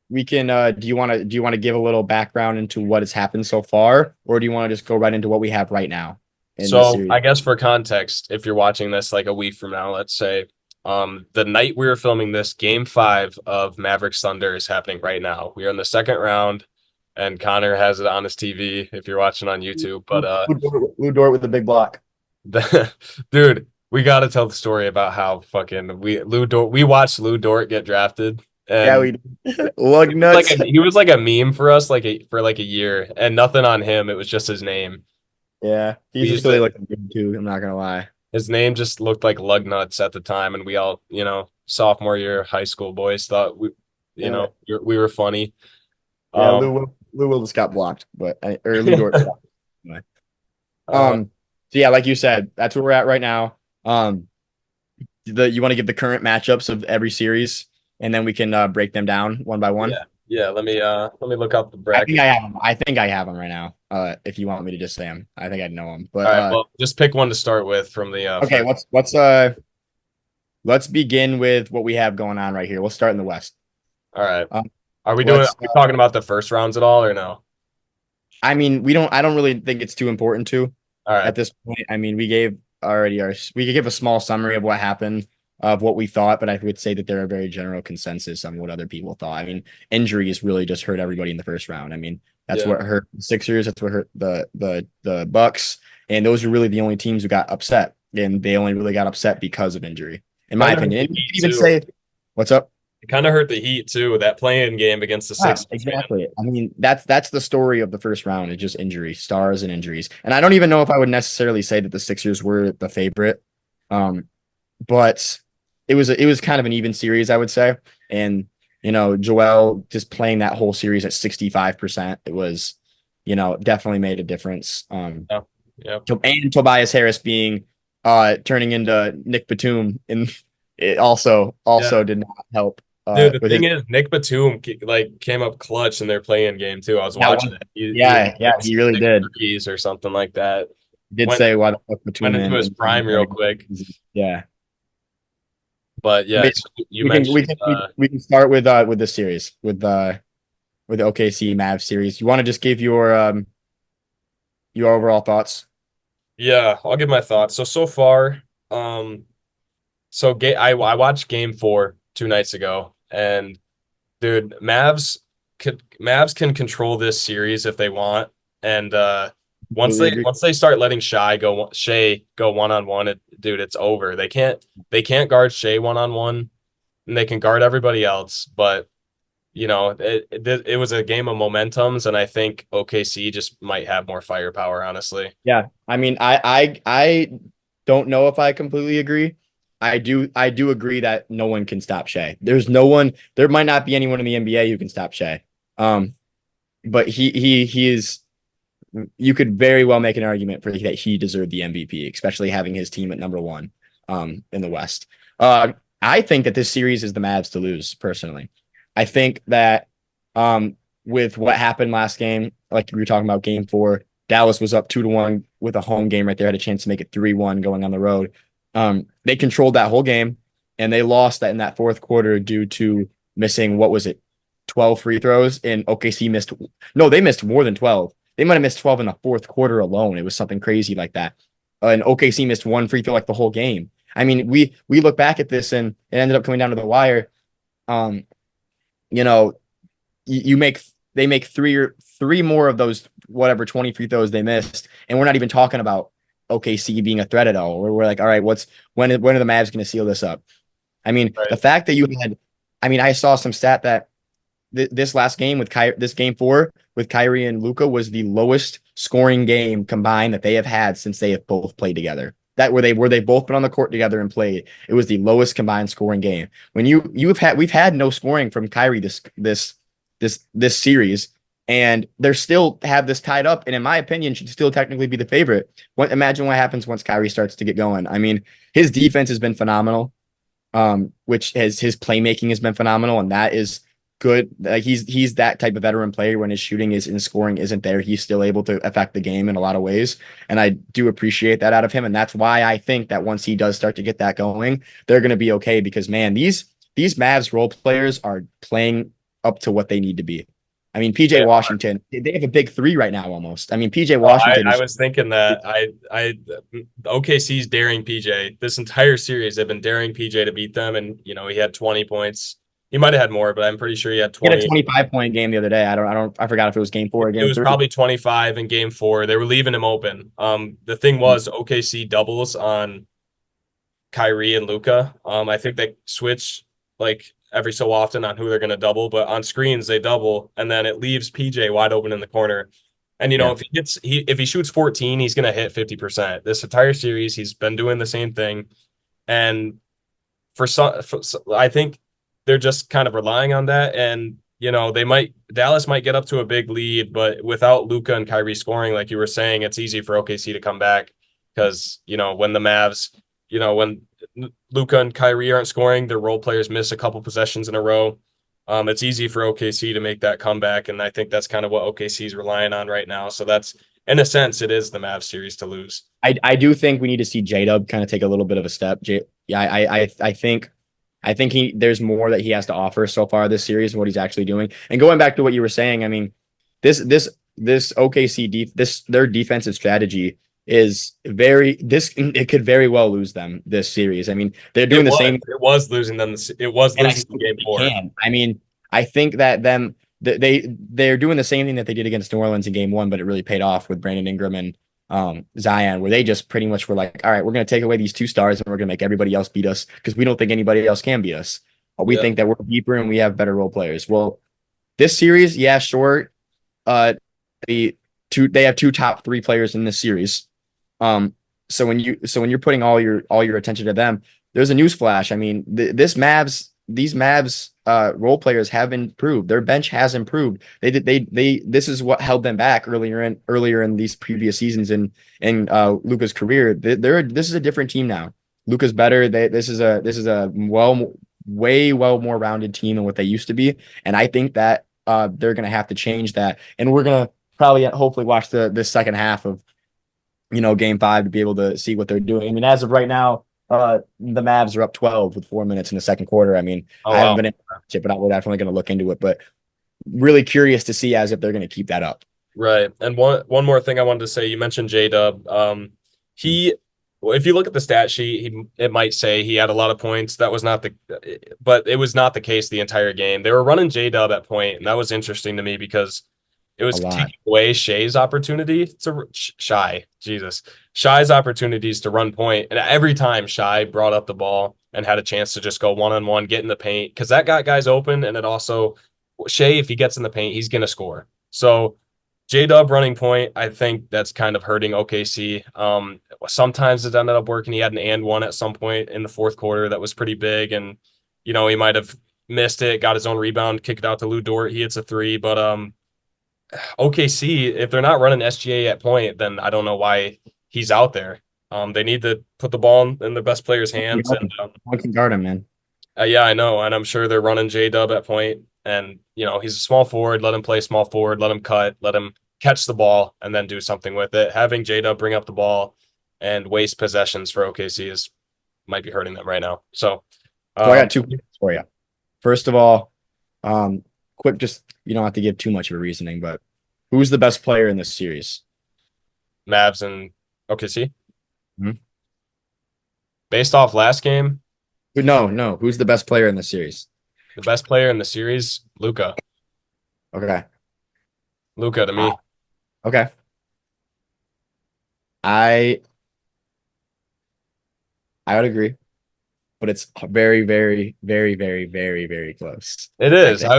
we can do you want to give a little background into what has happened so far, or do you want to just go right into what we have right now in this So series? I guess for context, if you're watching this like a week from now, let's say, the night we were filming this, Game 5 of Mavericks Thunder is happening right now. We are in the second round, and Connor has it on his TV if you're watching on YouTube. But Lou Dort with the big block. dude, we got to tell the story about how fucking we watched Lou Dort get drafted, Yeah, and we lug nuts. he was like a meme for us for like a year, and nothing on him. It was just his name. Yeah, We he's just used really to looking good too. I'm not gonna lie. His name just looked like lug nuts at the time, and we all, sophomore year high school boys thought Yeah, we were funny. yeah. Um, Lou Will just got blocked, or Lou Dort. Anyway. uh, So yeah, like you said, that's where we're at right now. You want to give the current matchups of every series, and then we can break them down one by one. yeah, yeah. Let me look up the I think bracket. I have them. I think I have them right now. If you want me to just say them, I think I know them. But All right, well, just pick one to start with from the okay, first. let's begin with what we have going on right here. We'll start in the West. All right, Um, are let's. we talking about the first rounds at all or no? I mean, we don't. I don't really think it's too important to All right, at this point. I mean, we could give a small summary of what happened, of what we thought, but I would say that there are very general consensus on what other people thought. I mean, injuries really just hurt everybody in the first round. I mean, that's yeah, what hurt the Sixers. That's what hurt the Bucks, and those are really the only teams who got upset, and they only really got upset because of injury, in my kind of hurt opinion. the And you Heat could even too. say, "What's up?" It kind of hurt the Heat too. That playing game against the Yeah, Sixers, man. exactly. I mean, that's the story of the first round. It's just injury, stars and injuries. And I don't even know if I would necessarily say that the Sixers were the favorite. But it was kind of an even series, I would say. And Joel just playing that whole series at 65%. It was, definitely made a difference. Yeah. Yeah. And Tobias Harris being turning into Nick Batum, and it Yeah. also did not help Dude, the with his thing is, Nick Batum like came up clutch in their play-in game too. I was that watching one. it. He had Yeah, yeah, like he really six did. threes or something like that. Did Went say why the fuck went Batum into in his and prime real quick. yeah. But But yeah, yeah, so you mentioned we can start with this series with the OKC Mavs series. You want to just give your overall thoughts? yeah, I'll give my thoughts. So far, um, I watched game 4 2 nights ago, and dude, Mavs can control this series if they want, and Completely agree. once they start letting Shea go one on one, dude, it's over. They can't guard Shea one on one, and they can guard everybody else, but it was a game of momentums, and I think OKC just might have more firepower, honestly. Yeah, I mean, I don't know if I completely agree. I do agree that no one can stop Shea. There's no one. There might not be anyone in the NBA who can stop Shea. Um, but he is. You could very well make an argument for that he deserved the MVP, especially having his team at number one in the West. I think that this series is the Mavs to lose, personally. I think that with what happened last game, like we were talking about game 4, Dallas was up 2-1 with a home game right there, had a chance to make it 3-1 going on the road. They controlled that whole game, and they lost that in that fourth quarter due to missing, what was it, 12 free throws, and OKC missed. No, they missed more than 12. They might have missed 12 in the fourth quarter alone. It was something crazy like that. And OKC missed one free throw like the whole game. I mean, we look back at this and it ended up coming down to the wire. Um, you know, you make they make three more of those whatever 20 free throws they missed, and we're not even talking about OKC being a threat at all. We're like, all right, when are the Mavs going to seal this up? I mean, the Right. fact that I saw some stat that this last game this game 4 with Kyrie and Luka was the lowest scoring game combined that they have had since they have both played together. That where they both been on the court together and played. It was the lowest combined scoring game. When we've had no scoring from Kyrie this series, and they're still have this tied up, and in my opinion, should still technically be the favorite. Imagine what happens once Kyrie starts to get going. I mean, his defense has been phenomenal, which his playmaking has been phenomenal, and that is good. Like he's that type of veteran player. When his shooting is in scoring isn't there, he's still able to affect the game in a lot of ways, and I do appreciate that out of him. And that's why I think that once he does start to get that going, they're going to be okay. Because man, these Mavs role players are playing up to what they need to be. I mean, PJ Yeah. Washington, they have a big three right now almost. I mean, PJ Oh, Washington I is was thinking that OKC's daring PJ this entire series. They've been daring PJ to beat them, and he had 20 points. He might have had more, but I'm pretty sure he had he had a 20. 25-point game the other day. I forgot if it was game 4 or It game was 3. probably 25 in game 4. They were leaving him open. The thing was OKC doubles on Kyrie and Luka. I think they switch like every so often on who they're going to double, but on screens they double, and then it leaves PJ wide open in the corner. And Yeah. if he shoots 14, he's going to hit 50%. This entire series, he's been doing the same thing, and I think they're just kind of relying on that. And Dallas might get up to a big lead, but without Luka and Kyrie scoring, like you were saying, it's easy for OKC to come back because when the Mavs, when Luka and Kyrie aren't scoring, their role players miss a couple possessions in a row. It's easy for OKC to make that comeback, and I think that's kind of what OKC is relying on right now. So that's, in a sense, it is the Mavs series to lose. I do think we need to see J-Dub kind of take a little bit of a step. Yeah, I think there's more that he has to offer so far this series and what he's actually doing. And going back to what you were saying, I mean, this OKC their defensive strategy is it could very well lose them this series. I mean, they're doing the same. It was losing them. It was And I losing still game think they 4. can. I mean, I think that they're doing the same thing that they did against New Orleans in game 1, but it really paid off with Brandon Ingram and Zion, where they just pretty much were like, all right, we're going to take away these 2 stars and we're going to make everybody else beat us because we don't think anybody else can beat us. We think that we're deeper and we have better role players. Well, this series, yeah, sure. They have 2 top 3 players in this series. So when you're putting all your attention to them, there's a news flash. I mean, these Mavs role players have improved. Their bench has improved. This is what held them back earlier in these previous seasons in Luka's career. This is a different team now. Luka's better. This is a way more rounded team than what they used to be. And I think that they're gonna have to change that. And we're gonna probably hopefully watch this second half of game 5 to be able to see what they're doing. I mean, as of right now, the Mavs are up 12 with 4 minutes in the second quarter. I mean, Oh I haven't wow. been in it, but we're definitely going to look into it. But really curious to see as if they're going to keep that up. Right. And one more thing I wanted to say, you mentioned J-Dub. He well, if you look at the stat sheet, it might say he had a lot of points. That was not the but it was not the case the entire game. They were running J-Dub at point, and that was interesting to me because it A was lot. taking away Shai's opportunity to Shai's opportunities to run point. And every time Shai brought up the ball and had a chance to just go one-on-one, get in the paint, because that got guys open, and it also Shai, if he gets in the paint, he's gonna score. So J Dub running point, I think that's kind of hurting OKC. Sometimes it ended up working. He had an and one at some point in the fourth quarter that was pretty big, and he might have missed it, got his own rebound, kicked it out to Lou Dort. He hits a three, but OKC, if they're not running SGA at point, then I don't know why he's out there. They need to put the ball in the best player's hands, and One can guard him, man. yeah, I know, and I'm sure they're running J Dub at point, and he's a small forward. Let him play small forward. Let him cut. Let him catch the ball, and then do something with it. Having J Dub bring up the ball and waste possessions for OKC is might be hurting them right now. So, So I um, got two questions for you. First of all, quick, just you don't have to give too much of a reasoning, but who's the best player in this series? Mavs and OKC Mhm. based off last game, No. Who's the best player in the series? the best player in the series, Luka. Okay. Luka to Uh, me. okay. I I would agree, but it's very close. It I is. think.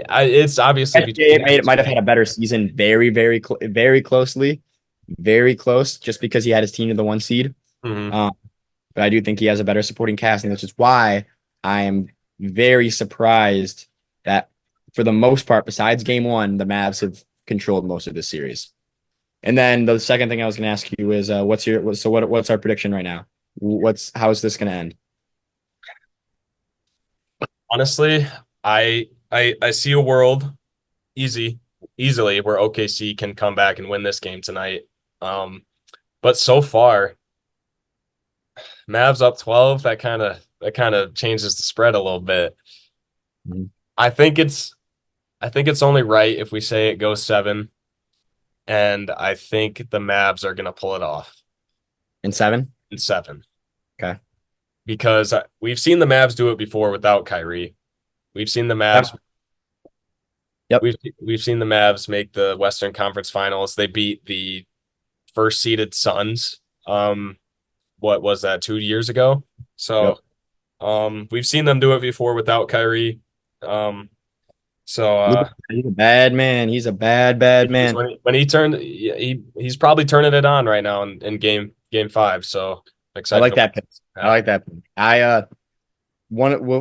It's obviously between SGA them might have two. had a better season, very closely, very close, just because he had his team to the 1 seed. Mhm. Um, but I do think he has a better supporting cast, and which is why I am very surprised that for the most part, besides game 1, the Mavs have controlled most of this series. And then the second thing I was going to ask you is, what's our prediction right now? How is this going to end? Honestly, I see a world easily where OKC can come back and win this game tonight. But so far, Mavs up 12, that kind of changes the spread a little bit. Mhm. I think it's I think it's only right if we say it goes 7, and I think the Mavs are going to pull it off In 7? in 7 Okay. because we've seen the Mavs do it before without Kyrie. We've seen the Yep. Mavs Yep. we've seen the Mavs make the Western Conference Finals. They beat the first seeded Suns. What was that, 2 years ago? Yep. So we've seen them do it before without Kyrie. Um, so He's a bad man. He's a bad man. when he turned, he's probably turning it on right now in game 5. So I excited like to that watch pick. this I happen. like that pick.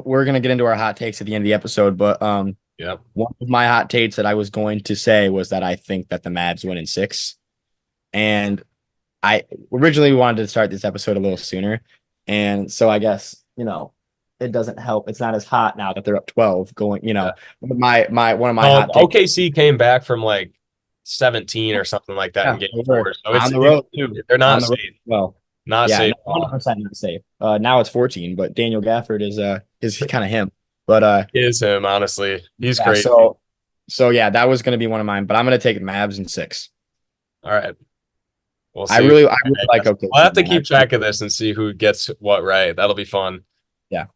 We're gonna get into our hot takes at the end of the episode, but Yeah. one of my hot takes that I was going to say was that I think that the Mavs win in 6. And I originally wanted to start this episode a little sooner. And so I guess, it doesn't help. It's not as hot now that they're up 12 going, Yeah. my one of my Well, hot takes. OKC came back from like 17 or something like that in Yeah, game they were 4. So on the road too. they're On not the road safe. as well. Not Yeah, safe no, at all. 100% not safe. Now it's 14, but Daniel Gafford is kind of him. But Is him, honestly. He's yeah, crazy. so yeah, that was gonna be one of mine, but I'm gonna take Mavs in 6. All right. We'll I see. really like We'll OKC, have to man. keep track of this and see who gets what right. That'll be fun. Yeah.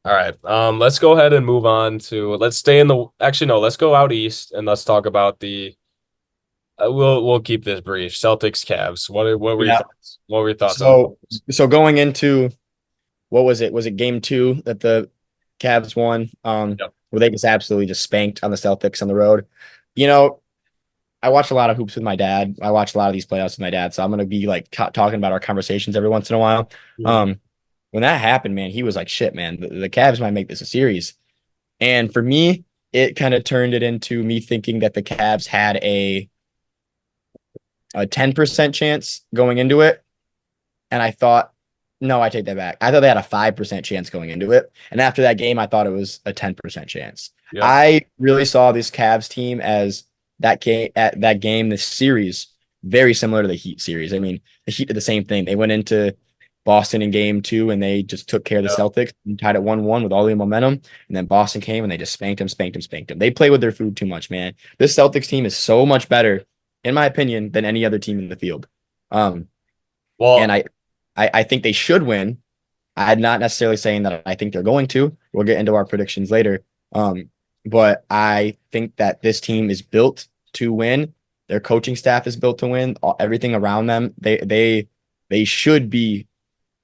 All right. Let's go ahead and move on to let's stay in the actually no, let's go out east and let's talk about the we'll keep this brief. Celtics Cavs. What were your Yeah. thoughts? What were your thoughts on So so going into what was it? Was it game 2 that the Cavs won? Yep. Where they just absolutely just spanked on the Celtics on the road. You know, I watch a lot of hoops with my dad. I watch a lot of these playoffs with my dad, so I'm gonna be like talking about our conversations every once in a while. Mhm. When that happened, man, he was like, "Shit, man, the Cavs might make this a series." And for me, it kind of turned it into me thinking that the Cavs had a 10% chance going into it. And I thought, no, I take that back. I thought they had a 5% chance going into it. And after that game, I thought it was a 10% chance. Yep. I really saw this Cavs team as that game, this series, very similar to the Heat series. I mean, the Heat did the same thing. They went into Boston in game two and they just took care of the Yep. Celtics and tied it 1-1 with all the momentum. And then Boston came and they just spanked them, spanked them, spanked them. They play with their food too much, man. This Celtics team is so much better, in my opinion, than any other team in the field. Um, and Well, I think they should win. I'm not necessarily saying that I think they're going to. We'll get into our predictions later. But I think that this team is built to win. Their coaching staff is built to win. Everything around them, they should be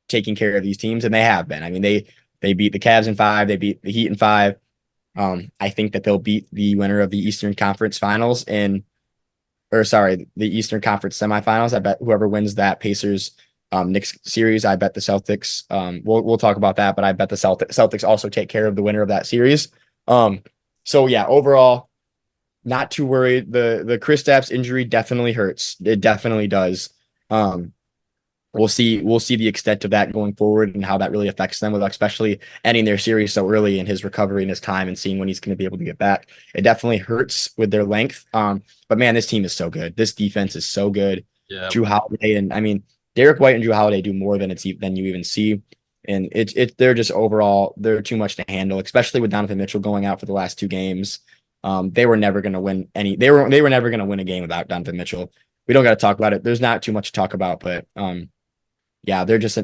taking care of these teams, and they have been. I mean, they beat the Cavs in five, they beat the Heat in five. I think that they'll beat the winner of the Eastern Conference Finals the Eastern Conference semifinals. I bet whoever wins that Pacers Knicks series, I bet the Celtics. We'll talk about that, but I bet the Celtics also take care of the winner of that series. So yeah, overall, not too worried. The Kristaps injury definitely hurts. It definitely does. Um, we'll see the extent of that going forward and how that really affects them, with especially ending their series so early in his recovery and his time and seeing when he's going to be able to get back. It definitely hurts with their length. But man, this team is so good. This defense is so good. yeah. Drew Holiday, and I mean Derek White and Drew Holiday do more than you even see. And they're just overall they're too much to handle, especially with Donovan Mitchell going out for the last two games. They were never going to win any. They were never going to win a game without Donovan Mitchell. We don't got to talk about it. There's not too much to talk about, but yeah, they were just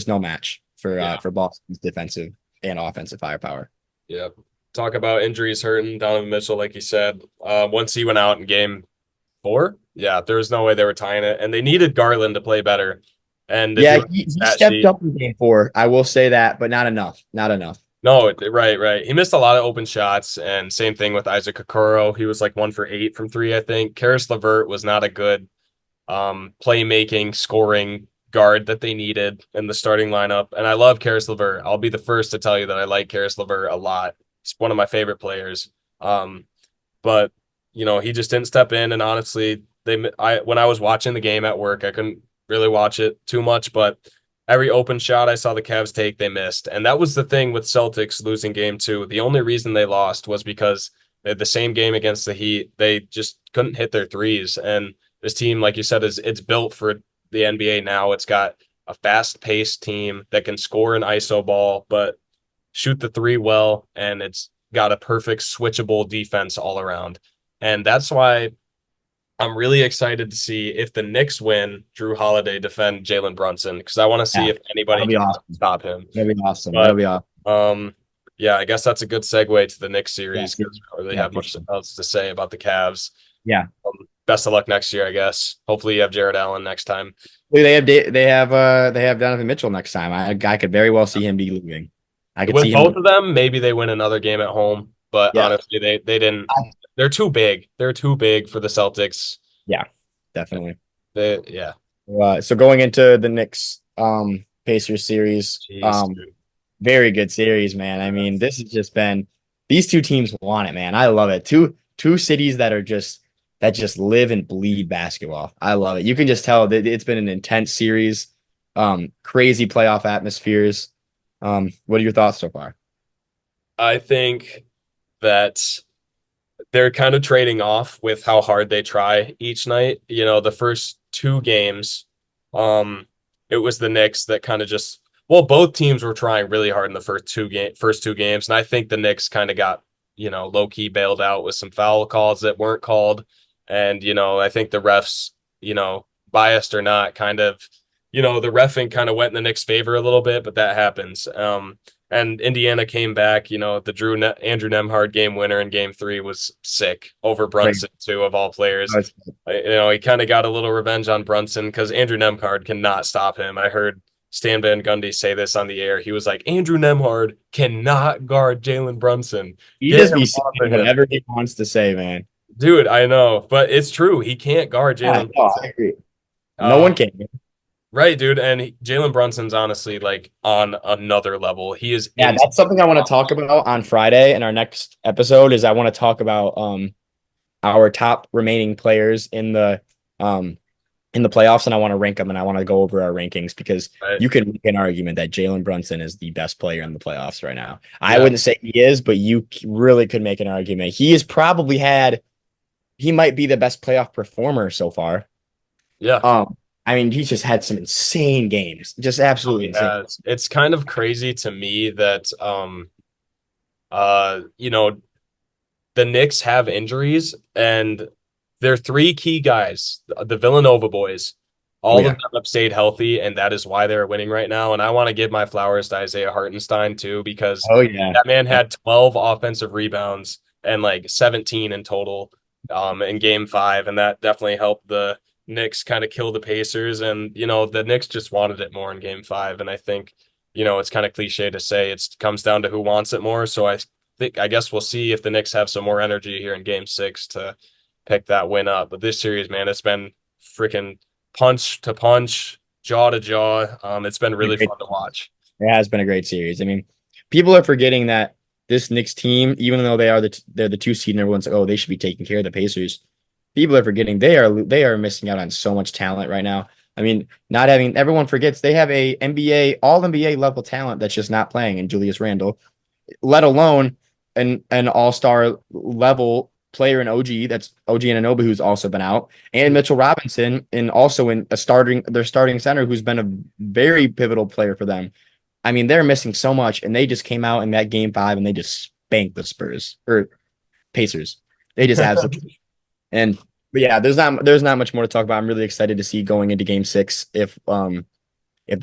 no match Yeah. for Boston's defensive and offensive firepower. Yeah. Talk about injuries hurting Donovan Mitchell, like you said. Once he went out in game four, yeah, there was no way they were tying it. And they needed Garland to play better. And if you Yeah, look at the he stat stepped sheet, up in game four. I will say that, but not enough. Not enough. no, right, right. He missed a lot of open shots. And same thing with Isaac Okoro. He was like 1 for 8 from three, I think. Karis LeVert was not a good playmaking, scoring guard that they needed in the starting lineup. And I love Karis LeVert. I'll be the first to tell you that I like Karis LeVert a lot. He's one of my favorite players. But he just didn't step in. And honestly, when I was watching the game at work, I couldn't really watch it too much, but every open shot I saw the Cavs take, they missed. And that was the thing with Celtics losing game two. The only reason they lost was because they had the same game against the Heat. They just couldn't hit their threes. And this team, like you said, it's built for the NBA now. It's got a fast-paced team that can score an ISO ball, but shoot the three well, and it's got a perfect switchable defense all around. And that's why I'm really excited to see if the Knicks win, Drew Holiday defend Jalen Brunson, because I want to see Yeah, if anybody that'll be can awesome. stop him. That'll be awesome. That'll But be awesome. yeah, I guess that's a good segue to the Knicks Yeah, series because we don't really yeah, have for much sure. else to say about the Cavs. Yeah. Best of luck next year, I guess. Hopefully you have Jared Allen next time. They have Donovan Mitchell next time. I could very well see him be leaving. I could With see him. both of them, maybe they win another game at home. But Yeah. honestly, they didn't. I- They're too big. They're too big for the Celtics. yeah, definitely. Yeah. So going into the Knicks Pacers series, Jeez, dude. very good series, man. I mean, this has just been these two teams want it, man. I love it. Two cities that just live and bleed basketball. I love it. You can just tell that it's been an intense series, crazy playoff atmospheres. What are your thoughts so far? I think that they're kind of trading off with how hard they try each night. The first two games, um, it was the Knicks that kind of just both teams were trying really hard in the first two games, and I think the Knicks kind of got low key bailed out with some foul calls that weren't called, and I think the refs, biased or not, kind of the refing kind of went in the Knicks' favor a little bit, but that happens. And Indiana came back. The Andrew Nemhard game winner in game three was sick over Right. Brunson, too, of all players. He kind of got a little revenge on Brunson because Andrew Nemhard cannot stop him. I heard Stan Van Gundy say this on the air. He was like, Andrew Nemhard cannot guard Jalen Brunson. He Get just him be off saying of him. whatever he wants to say, man. Dude, I know, but it's true. He can't guard Yeah, Jalen no, Brunson. I agree. No Um, one can. Right, dude. And Jalen Brunson's honestly like on another level. He is Yeah, in. that's something I want to talk about on Friday in our next episode. Is I want to talk about our top remaining players in the playoffs, and I want to rank them, and I want to go over our rankings because Right. you could make an argument that Jalen Brunson is the best player in the playoffs right now. I Yeah. wouldn't say he is, but you really could make an argument. He might be the best playoff performer so far. Yeah. I mean, he's just had some insane games, just absolutely He insane. has. It's kind of crazy to me that you know, the Knicks have injuries and their three key guys, the Villanova boys, Oh all of yeah, them have stayed healthy, and that is why they're winning right now. And I want to give my flowers to Isaiah Hartenstein too, because oh yeah. that man had 12 offensive rebounds and like 17 in total in game five. And that definitely helped the Knicks kind of kill the Pacers. And, the Knicks just wanted it more in game five. And I think, it's kind of cliche to say it comes down to who wants it more. So I guess we'll see if the Knicks have some more energy here in game six to pick that win up. But this series, man, it's been freaking punch to punch, jaw to jaw. It's been really fun to watch. It has been a great series. I mean, people are forgetting that this Knicks team, even though they're the two seed, and everyone's like, oh, they should be taking care of the Pacers. People are forgetting they are missing out on so much talent right now. I mean, not having everyone forgets they have a NBA all NBA level talent that's just not playing in Julius Randle, let alone an all-star level player in OG, that's OG Anunoby, who's also been out, and Mitchell Robinson, and also in their starting center, who's been a very pivotal player for them. I mean, they're missing so much, and they just came out in that game five and they just spanked the Spurs or Pacers. They just absolutely and but yeah, there's not much more to talk about. I'm really excited to see going into game six if the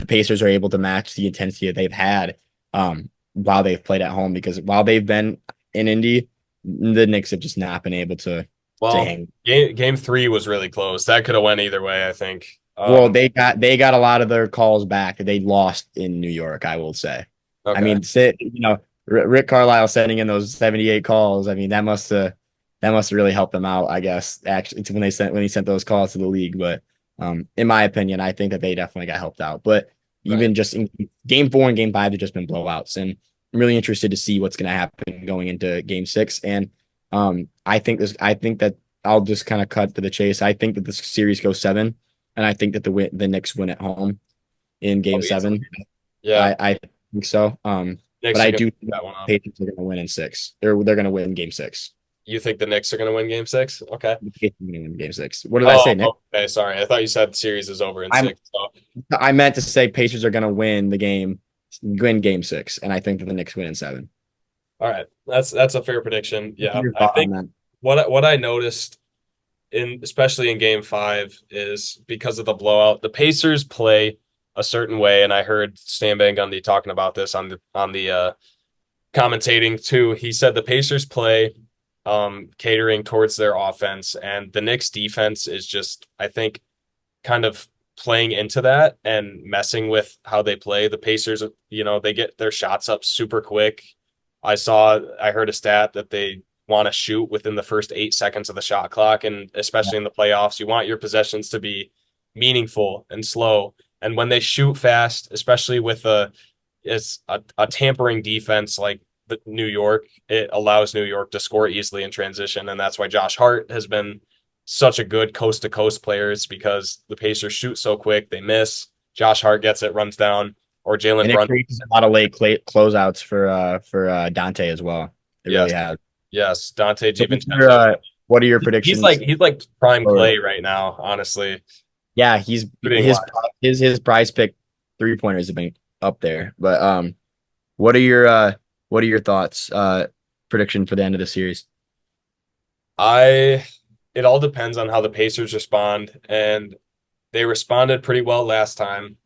Pacers are able to match the intensity that they've had while they've played at home, because while they've been in Indy, the Knicks have just not been able to Well, hang. game three was really close. That could have went either way, I think. Well, they got a lot of their calls back. They lost in New York, I will say. I Okay. mean, Rick Carlisle sending in those 78 calls. I mean, that must have really helped them out, I guess. Actually, it's when he sent those calls to the league. But in my opinion, I think that they definitely got helped out. But Right. even just in game four and game five, they've just been blowouts, and I'm really interested to see what's going to happen going into game six. And I think that I'll just kind of cut to the chase. I think that this series goes seven, and I think that the Knicks win at home in Oh, game easily. seven. Yeah. I think so. But Knicks are I gonna do pick think that one the up. Patriots are going to win in six. They're going to win game six. You think the Knicks are gonna win game six? Okay. The Patriots are going to win game six. What did I Oh, say, Nick? okay. Sorry. I thought you said series is over in I'm six. So, I meant to say Pacers are going to win game six, and I think that the Knicks win in seven. all right. That's a fair prediction. What's Yeah. your I thought on think that? what I noticed especially in game five is because of the blowout, the Pacers play a certain way. And I heard Stan Van Gundy talking about this on the commentating too. He said the Pacers play catering towards their offense, and the Knicks defense is just, I think, kind of playing into that and messing with how they play. The Pacers, they get their shots up super quick. I heard a stat that they want to shoot within the first 8 seconds of the shot clock. And especially in the playoffs, you want your possessions to be meaningful and slow. And when they shoot fast, especially with a tampering defense like the New York, it allows New York to score easily in transition. And that's why Josh Hart has been such a good coast to coast player. It's because the Pacers shoot so quick, they miss. Josh Hart gets it, runs down, or Jalen And it Brunson. creates a lot of late closeouts for Dante as well. It Yes, really has. yes. Dante So DiVincenzo. what are your He's predictions? like he's like prime For Clay right now, honestly. Yeah, he's Shooting wise. his prize pick 3 pointers have been up there. But what are your thoughts prediction for the end of the series? I it all depends on how the Pacers respond, and they responded pretty well last time.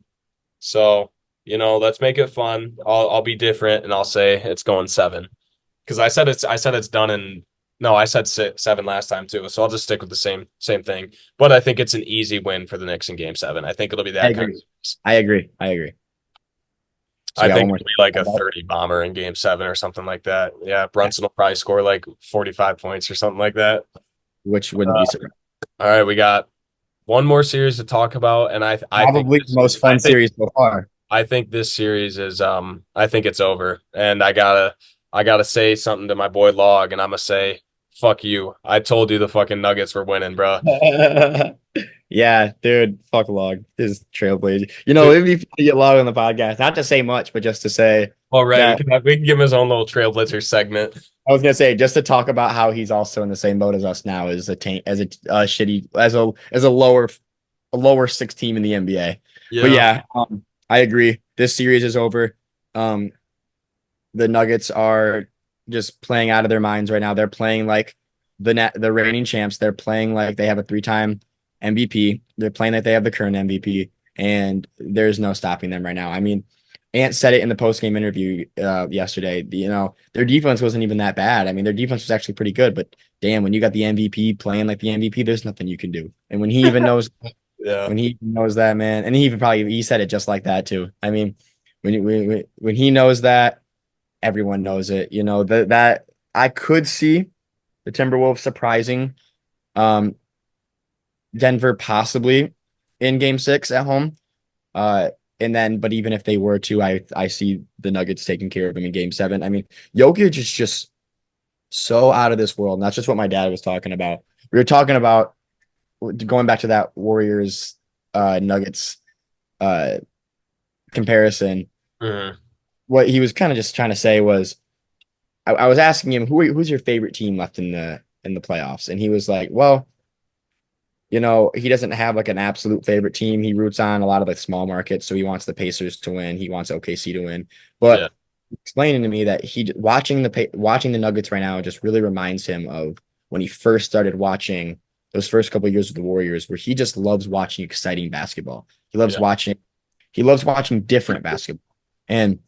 So, let's make it fun. I'll be different and I'll say it's going seven. Because I said it's done in no, I said seven last time too. So I'll just stick with the same thing. But I think it's an easy win for the Knicks in game seven. I think it'll be I that kind of agree. I agree. So we I got one think more. it'll be like a 30 bomber in game seven or something like that. Yeah, Brunson will probably score like 45 points or something like that. Which wouldn't be Uh, surprising. all right, we got one more series to talk about, and Probably the most fun series so far. I think this series is I think it's over. And I gotta say something to my boy Log, and I'm gonna say, fuck you. I told you the fucking Nuggets were winning, bro. Yeah, dude, fuck Log. His trailblazer. You know, We, it'd be fun to get Log on the podcast. Not to say much, but just to say all right, we that can we can give him his own little Trailblazer segment. I was gonna say just to talk about how he's also in the same boat as us now as a tank as a shitty as a lower six team in the NBA. But Yeah, yeah, I agree. This series is over. Um, the Nuggets are just playing out of their minds right now. They're playing like the reigning champs. They're playing like they have a three-time MVP. They're playing like they have the current MVP, and there's no stopping them right now. I mean, Ant said it in the post-game interview yesterday. You know, their defense wasn't even that bad. I mean, their defense was actually pretty good, but damn, when you got the MVP playing like the MVP, there's nothing you can do. And yeah, when he knows that, man, and he even probably he said it just like that too. I mean, when he knows that, everyone knows it. You know, that I could see the Timberwolves surprising um Denver possibly in game six at home. Uh and then but even if they were to, I see the Nuggets taking care of them in game seven. I mean, Jokic is just so out of this world. And that's just what my dad was talking about. We were talking about going back to that Warriors Nuggets uh comparison. mhm, What he was kind of just trying to say was I was asking him who's your favorite team left in the playoffs, and he was like, "Well, you know, he doesn't have like an absolute favorite team. He roots on a lot of the small markets, so he wants the Pacers to win. He wants OKC to win." yeah, But explaining to me that he watching the Nuggets right now just really reminds him of when he first started watching those first couple of years with the Warriors, where he just loves watching exciting basketball. yeah, He loves watching different basketball, and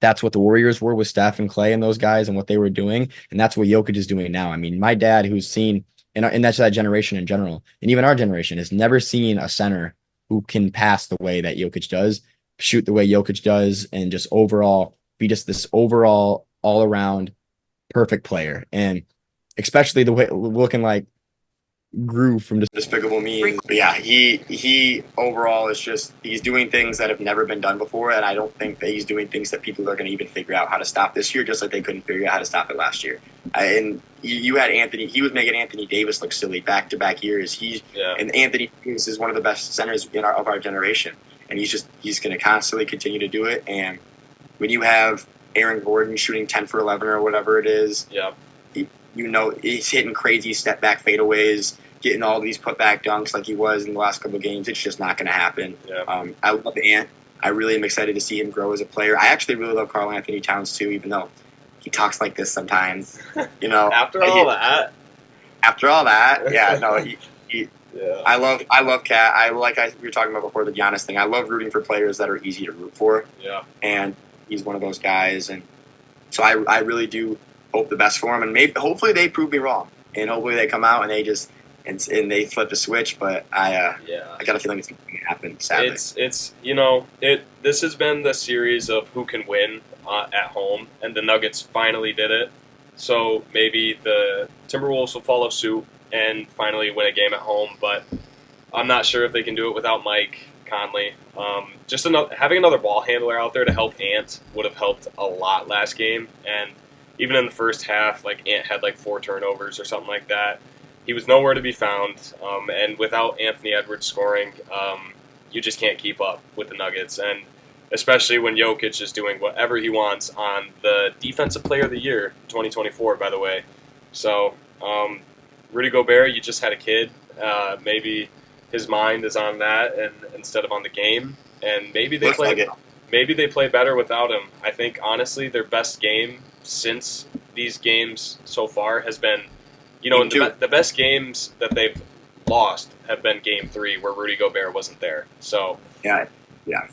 that's what the Warriors were with Steph and Clay and those guys and what they were doing. And that's what Jokic is doing now. I mean, my dad, who's seen, and that's that generation in general, and even our generation, has never seen a center who can pass the way that Jokic does, shoot the way Jokic does, and just overall be just this overall all around perfect player. And especially the way looking like grew from Despicable Me. But yeah, he overall is just he's doing things that have never been done before, and I don't think that he's doing things that people are going to even figure out how to stop this year, just like they couldn't figure out how to stop it last year. And you had Anthony; he was making Anthony Davis look silly back to back years. yeah, And Anthony Davis is one of the best centers of our generation, and he's going to constantly continue to do it. And when you have Aaron Gordon shooting 10 for 11 or whatever it is, yeah, you know, he's hitting crazy step back fadeaways, getting all these put back dunks like he was in the last couple of games. It's just not going to happen. yeah. I love Ant. I really am excited to see him grow as a player. I actually really love Karl Anthony Towns too, even though he talks like this sometimes. You know, After all that, after all that, yeah, no, he yeah, I love Cat. We were talking about before the Giannis thing. I love rooting for players that are easy to root for, yeah, and he's one of those guys. And so I really do hope the best for him, and maybe hopefully they prove me wrong, and hopefully they come out and they just and they flip the switch. But yeah. I got a feeling it's going to happen. Sadly, It's you know it. This has been the series of who can win at home, and the Nuggets finally did it. So maybe the Timberwolves will follow suit and finally win a game at home. But I'm not sure if they can do it without Mike Conley. Just having another ball handler out there to help Ant would have helped a lot last game. And even in the first half, like Ant had like 4 turnovers or something like that. He was nowhere to be found. And without Anthony Edwards scoring, you just can't keep up with the Nuggets. And especially when Jokic is doing whatever he wants on the Defensive Player of the Year 2024, by the way. So, Rudy Gobert, you just had a kid. Maybe his mind is on that and instead of on the game. And maybe they play better without him. I think honestly their best game since these games so far has been, the best games that they've lost have been Game 3 where Rudy Gobert wasn't there. So yeah, yeah.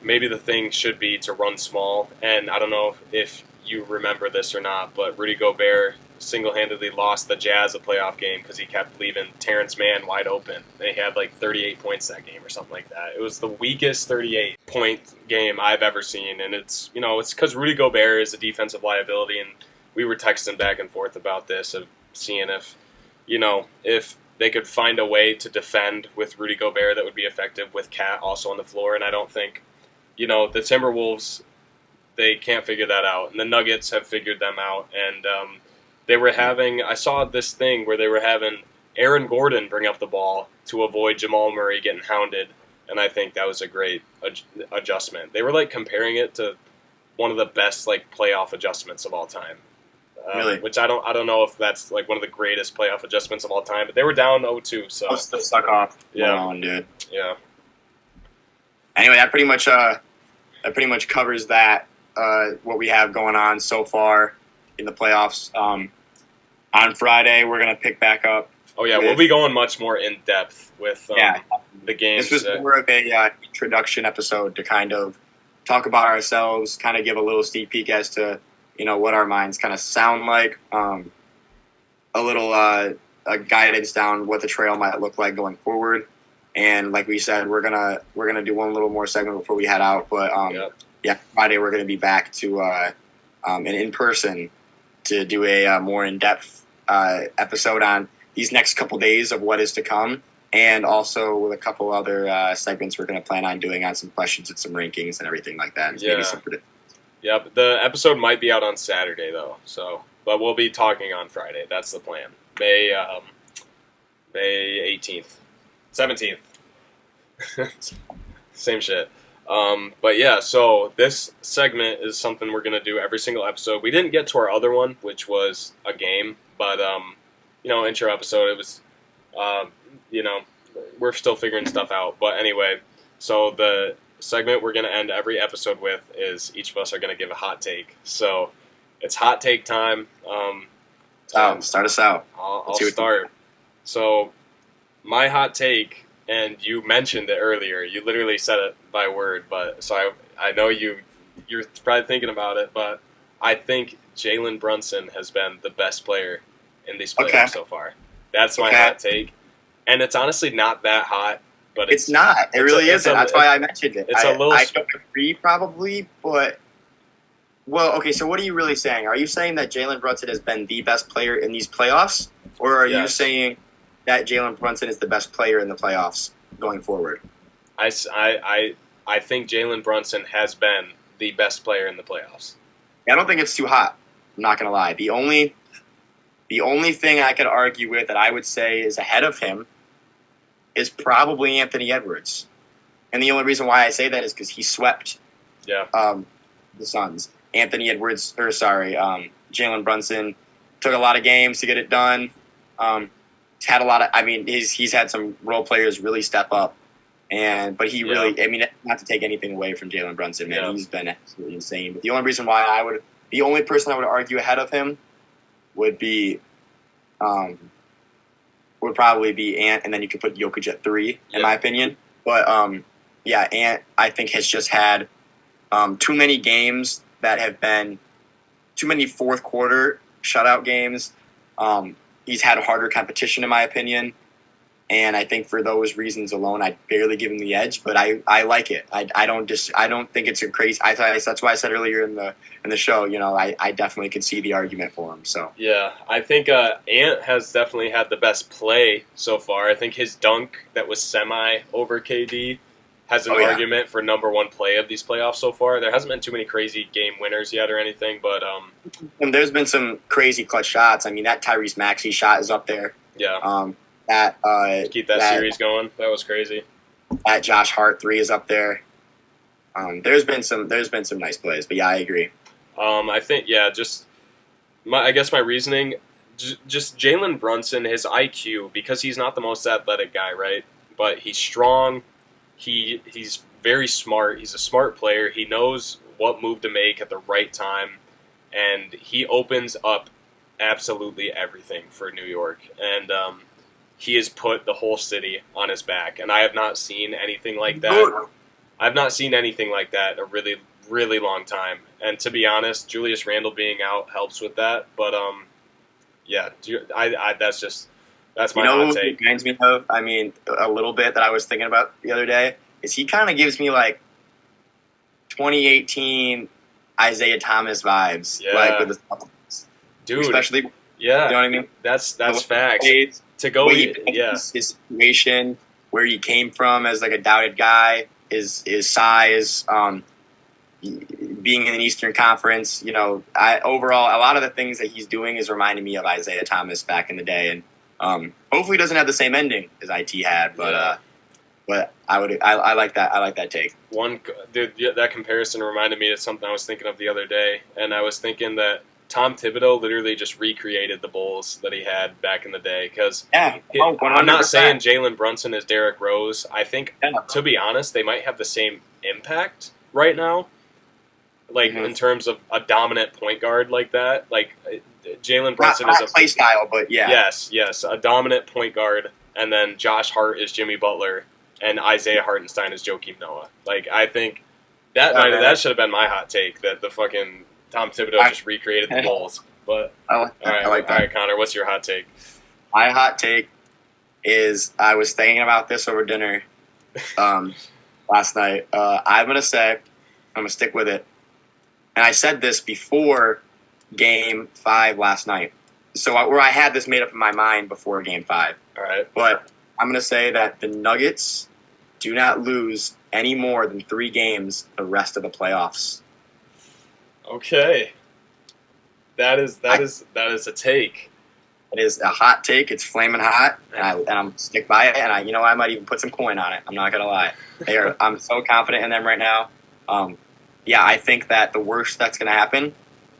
maybe the thing should be to run small. And I don't know if you remember this or not, but Rudy Gobert single-handedly lost the Jazz a playoff game because he kept leaving Terrence Mann wide open. They had like 38 points that game or something like that. It was the weakest 38-point game I've ever seen, and it's because Rudy Gobert is a defensive liability, and we were texting back and forth about this of seeing if they could find a way to defend with Rudy Gobert that would be effective with Cat also on the floor. And I don't think, the Timberwolves, they can't figure that out. And the Nuggets have figured them out. And I saw this thing where they were having Aaron Gordon bring up the ball to avoid Jamal Murray getting hounded. And I think that was a great adjustment. They were like comparing it to one of the best like playoff adjustments of all time. Really? Which I don't know if that's like one of the greatest playoff adjustments of all time, but they were down 0-2, so Let's the suck off. Yeah. On, dude. Yeah. Anyway, that pretty much covers that what we have going on so far in the playoffs. On Friday, we're gonna pick back up. Oh yeah, we'll be going much more in depth with the games. This was more of a introduction episode to kind of talk about ourselves, kind of give a little sneak peek as to what our minds kind of sound like, a little a guidance down what the trail might look like going forward. And like we said, we're gonna do one little more segment before we head out. But Friday we're gonna be back to an in person to do a more in depth episode on these next couple days of what is to come, and also with a couple other segments we're gonna plan on doing on some questions and some rankings and everything like that. And maybe some Yeah, but the episode might be out on Saturday though, but we'll be talking on Friday. That's the plan. May 18th, 17th, same shit. But yeah, so this segment is something we're gonna do every single episode. We didn't get to our other one, which was a game, but intro episode. It was, we're still figuring stuff out. But anyway, so the segment we're going to end every episode with is each of us are going to give a hot take. So it's hot take time. Start us out. I'll start. So my hot take, and you mentioned it earlier. You literally said it by word, but so I know you're probably thinking about it, but I think Jalen Brunson has been the best player in these playoffs so far. That's my hot take, and it's honestly not that hot. But it's not. It really isn't. That's why I mentioned it. I don't agree, probably, but okay. So what are you really saying? Are you saying that Jalen Brunson has been the best player in these playoffs, or are you saying that Jalen Brunson is the best player in the playoffs going forward? I think Jalen Brunson has been the best player in the playoffs. I don't think it's too hot. I'm not gonna lie. The only thing I could argue with that I would say is ahead of him is probably Anthony Edwards. And the only reason why I say that is because he swept the Suns. Jalen Brunson took a lot of games to get it done. He's had a lot of, he's had some role players really step up. But he really, not to take anything away from Jalen Brunson, man, he's been absolutely insane. But the only reason why the only person I would argue ahead of him would be, would probably be Ant, and then you could put Jokic at 3, in my opinion. But Ant, I think, has just had too many games that have been too many fourth quarter shutout games. He's had a harder competition, in my opinion. And I think for those reasons alone, I'd barely give him the edge. But I like it. I don't think it's a crazy. That's why I said earlier in the show. I definitely could see the argument for him. So yeah, I think Ant has definitely had the best play so far. I think his dunk that was semi over KD has an argument for number one play of these playoffs so far. There hasn't been too many crazy game winners yet or anything, but and there's been some crazy clutch shots. That Tyrese Maxey shot is up there. Yeah. Keep that series going. That was crazy. That Josh Hart 3 is up there. There's been some nice plays, but yeah, I agree. I think I guess my reasoning, just Jalen Brunson, his IQ, because he's not the most athletic guy, right? But he's strong. He's very smart. He's a smart player. He knows what move to make at the right time, and he opens up absolutely everything for New York. And he has put the whole city on his back, and I have not seen anything like that. I've not seen anything like that in a really, really long time. And to be honest, Julius Randle being out helps with that. But that's my hot take. What reminds me of, a little bit that I was thinking about the other day is he kind of gives me like 2018 Isaiah Thomas vibes, like with the dude, especially Yeah, You know what I mean? that's The facts. plays, To the go, way he yeah, plays, his situation, where he came from as like a doubted guy, his size, being in an Eastern Conference. I overall a lot of the things that he's doing is reminding me of Isaiah Thomas back in the day, and hopefully he doesn't have the same ending as IT had, but yeah. I like that. I like that take. One dude, yeah, that comparison reminded me of something I was thinking of the other day, and I was thinking that Tom Thibodeau literally just recreated the Bulls that he had back in the day. Because Yeah, oh, I'm not saying 100%. Jalen Brunson is Derrick Rose. I think, Yeah. to be honest, they might have the same impact right now, like Mm-hmm. in terms of a dominant point guard like that. Like Jalen Not Brunson is not play style, but yeah. yes, a dominant point guard, and then Josh Hart is Jimmy Butler, and Isaiah Hartenstein is Joakim Noah. Like I think that should have been my hot take that the fucking Tom Thibodeau I, just recreated the Bulls. But I like that. I like all that. right, Connor, what's your hot take? My hot take is I was thinking about this over dinner last night. I'm gonna stick with it, and I said this before Game 5 last night. Where I had this made up in my mind before Game 5. All right, But I'm gonna say that the Nuggets do not lose any more than 3 games the rest of the playoffs. okay, that is a take. It is a hot take. It's flaming hot, and I'm stick by it. And I might even put some coin on it. I'm not gonna lie. I'm so confident in them right now. Yeah, I think that the worst that's gonna happen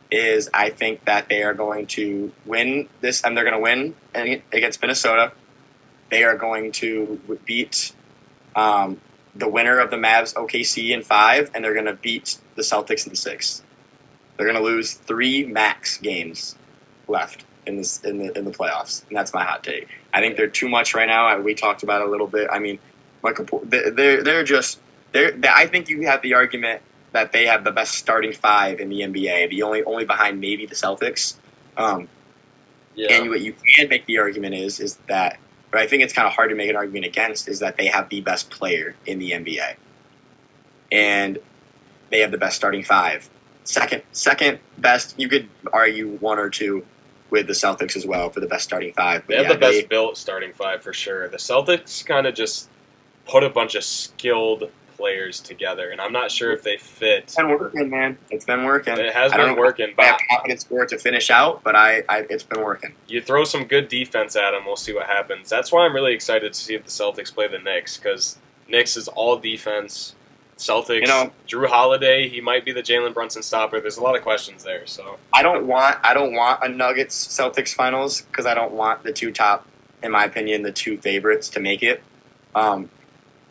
is I think that they are going to win this, and they're going to win against Minnesota. They are going to beat the winner of the Mavs OKC in 5, and they're going to beat the Celtics in 6. They're going to lose 3 max games left in the playoffs, and that's my hot take. I think they're too much right now. We talked about it a little bit. I mean, I think you have the argument that they have the best starting 5 in the NBA, the only behind maybe the Celtics. Yeah. And what you can make the argument is that, but I think it's kind of hard to make an argument against, is that they have the best player in the NBA, and they have the best starting 5. Second best, you could argue 1 or 2 with the Celtics as well for the best starting 5. But They have the best built starting 5 for sure. The Celtics kind of just put a bunch of skilled players together, and I'm not sure if they fit. It's been working, man. It's been working. It has been working. I have confidence for it to finish out, but it's been working. You throw some good defense at them, we'll see what happens. That's why I'm really excited to see if the Celtics play the Knicks, because Knicks is all defense. Celtics, Drew Holiday, he might be the Jalen Brunson stopper. There's a lot of questions there. So I don't want a Nuggets Celtics finals, because I don't want the 2 top, in my opinion, the 2 favorites to make it.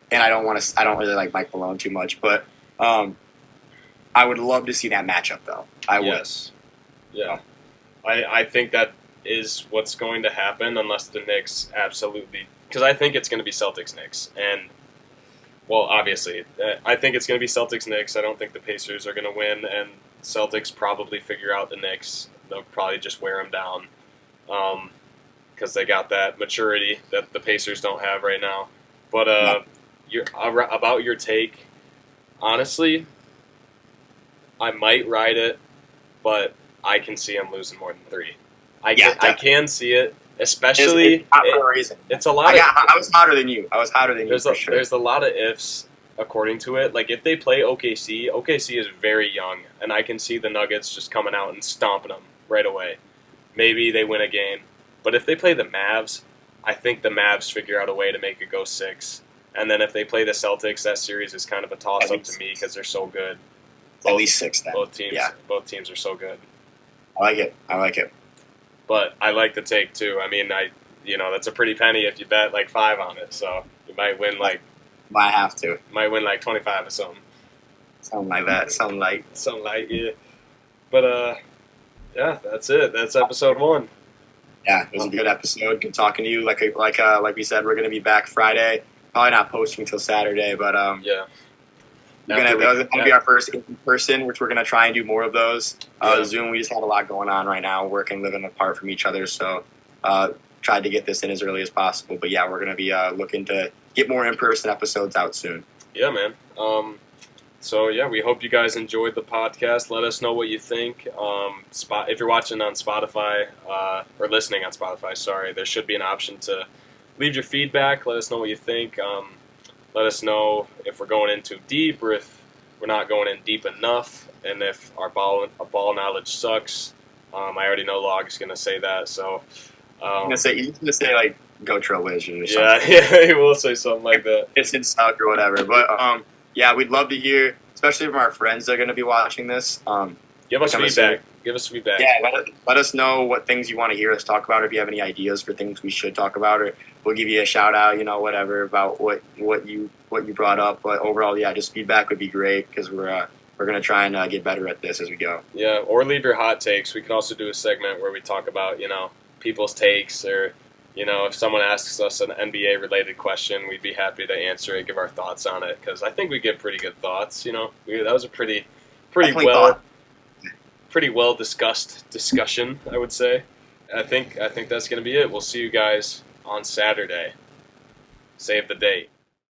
And I don't really like Mike Malone too much, but I would love to see that matchup, though. I would. Yes. Yeah. I think that is what's going to happen unless the Knicks absolutely, because I think it's going to be Celtics Knicks, and well, obviously, I think it's going to be Celtics Knicks. I don't think the Pacers are going to win, and Celtics probably figure out the Knicks. They'll probably just wear them down because they got that maturity that the Pacers don't have right now. But about your take, honestly, I might ride it, but I can see them losing more than 3. I can see it, especially. It's a lot. I was hotter than you. There's a lot of ifs according to it. Like if they play OKC, OKC is very young, and I can see the Nuggets just coming out and stomping them right away. Maybe they win a game, but if they play the Mavs, I think the Mavs figure out a way to make it go 6. And then if they play the Celtics, that series is kind of a toss-up to me because they're so good. At least 6 then. Both teams are so good. I like it. But I like the take too. I mean, that's a pretty penny if you bet like 5 on it. So you might win might have to. Might win like 25 or something. Something like that. Something light, yeah. But yeah, that's it. That's episode 1. Yeah, it was a good episode. Good talking to you. Like we said, we're gonna be back Friday. Probably not posting until Saturday, but yeah. It's gonna be our first in person, which we're gonna try and do more of those. Zoom, we just had a lot going on right now, working, living apart from each other, so tried to get this in as early as possible. But yeah, we're gonna be looking to get more in person episodes out soon. Yeah, man. So yeah, we hope you guys enjoyed the podcast. Let us know what you think. If you're watching on Spotify or listening on Spotify, sorry, there should be an option to leave your feedback. Let us know what you think. Let us know if we're going in too deep or if we're not going in deep enough, and if our ball knowledge sucks. I already know Log is going to say that, so. He's gonna say like go Trailvision or Yeah, something. yeah, he will say something like that. It's in suck or whatever. But yeah, we'd love to hear, especially from our friends that are gonna be watching this. Give us feedback. Give us feedback. Yeah, let us know what things you want to hear us talk about, or if you have any ideas for things we should talk about, or we'll give you a shout out, whatever about what you brought up. But overall, yeah, just feedback would be great because we're gonna try and get better at this as we go. Yeah, or leave your hot takes. We can also do a segment where we talk about people's takes, or if someone asks us an NBA related question, we'd be happy to answer it, give our thoughts on it, because I think we get pretty good thoughts. That was a pretty Definitely well thought. pretty well discussed discussion, I would say. I think that's going to be it. We'll see you guys on Saturday. Save the date.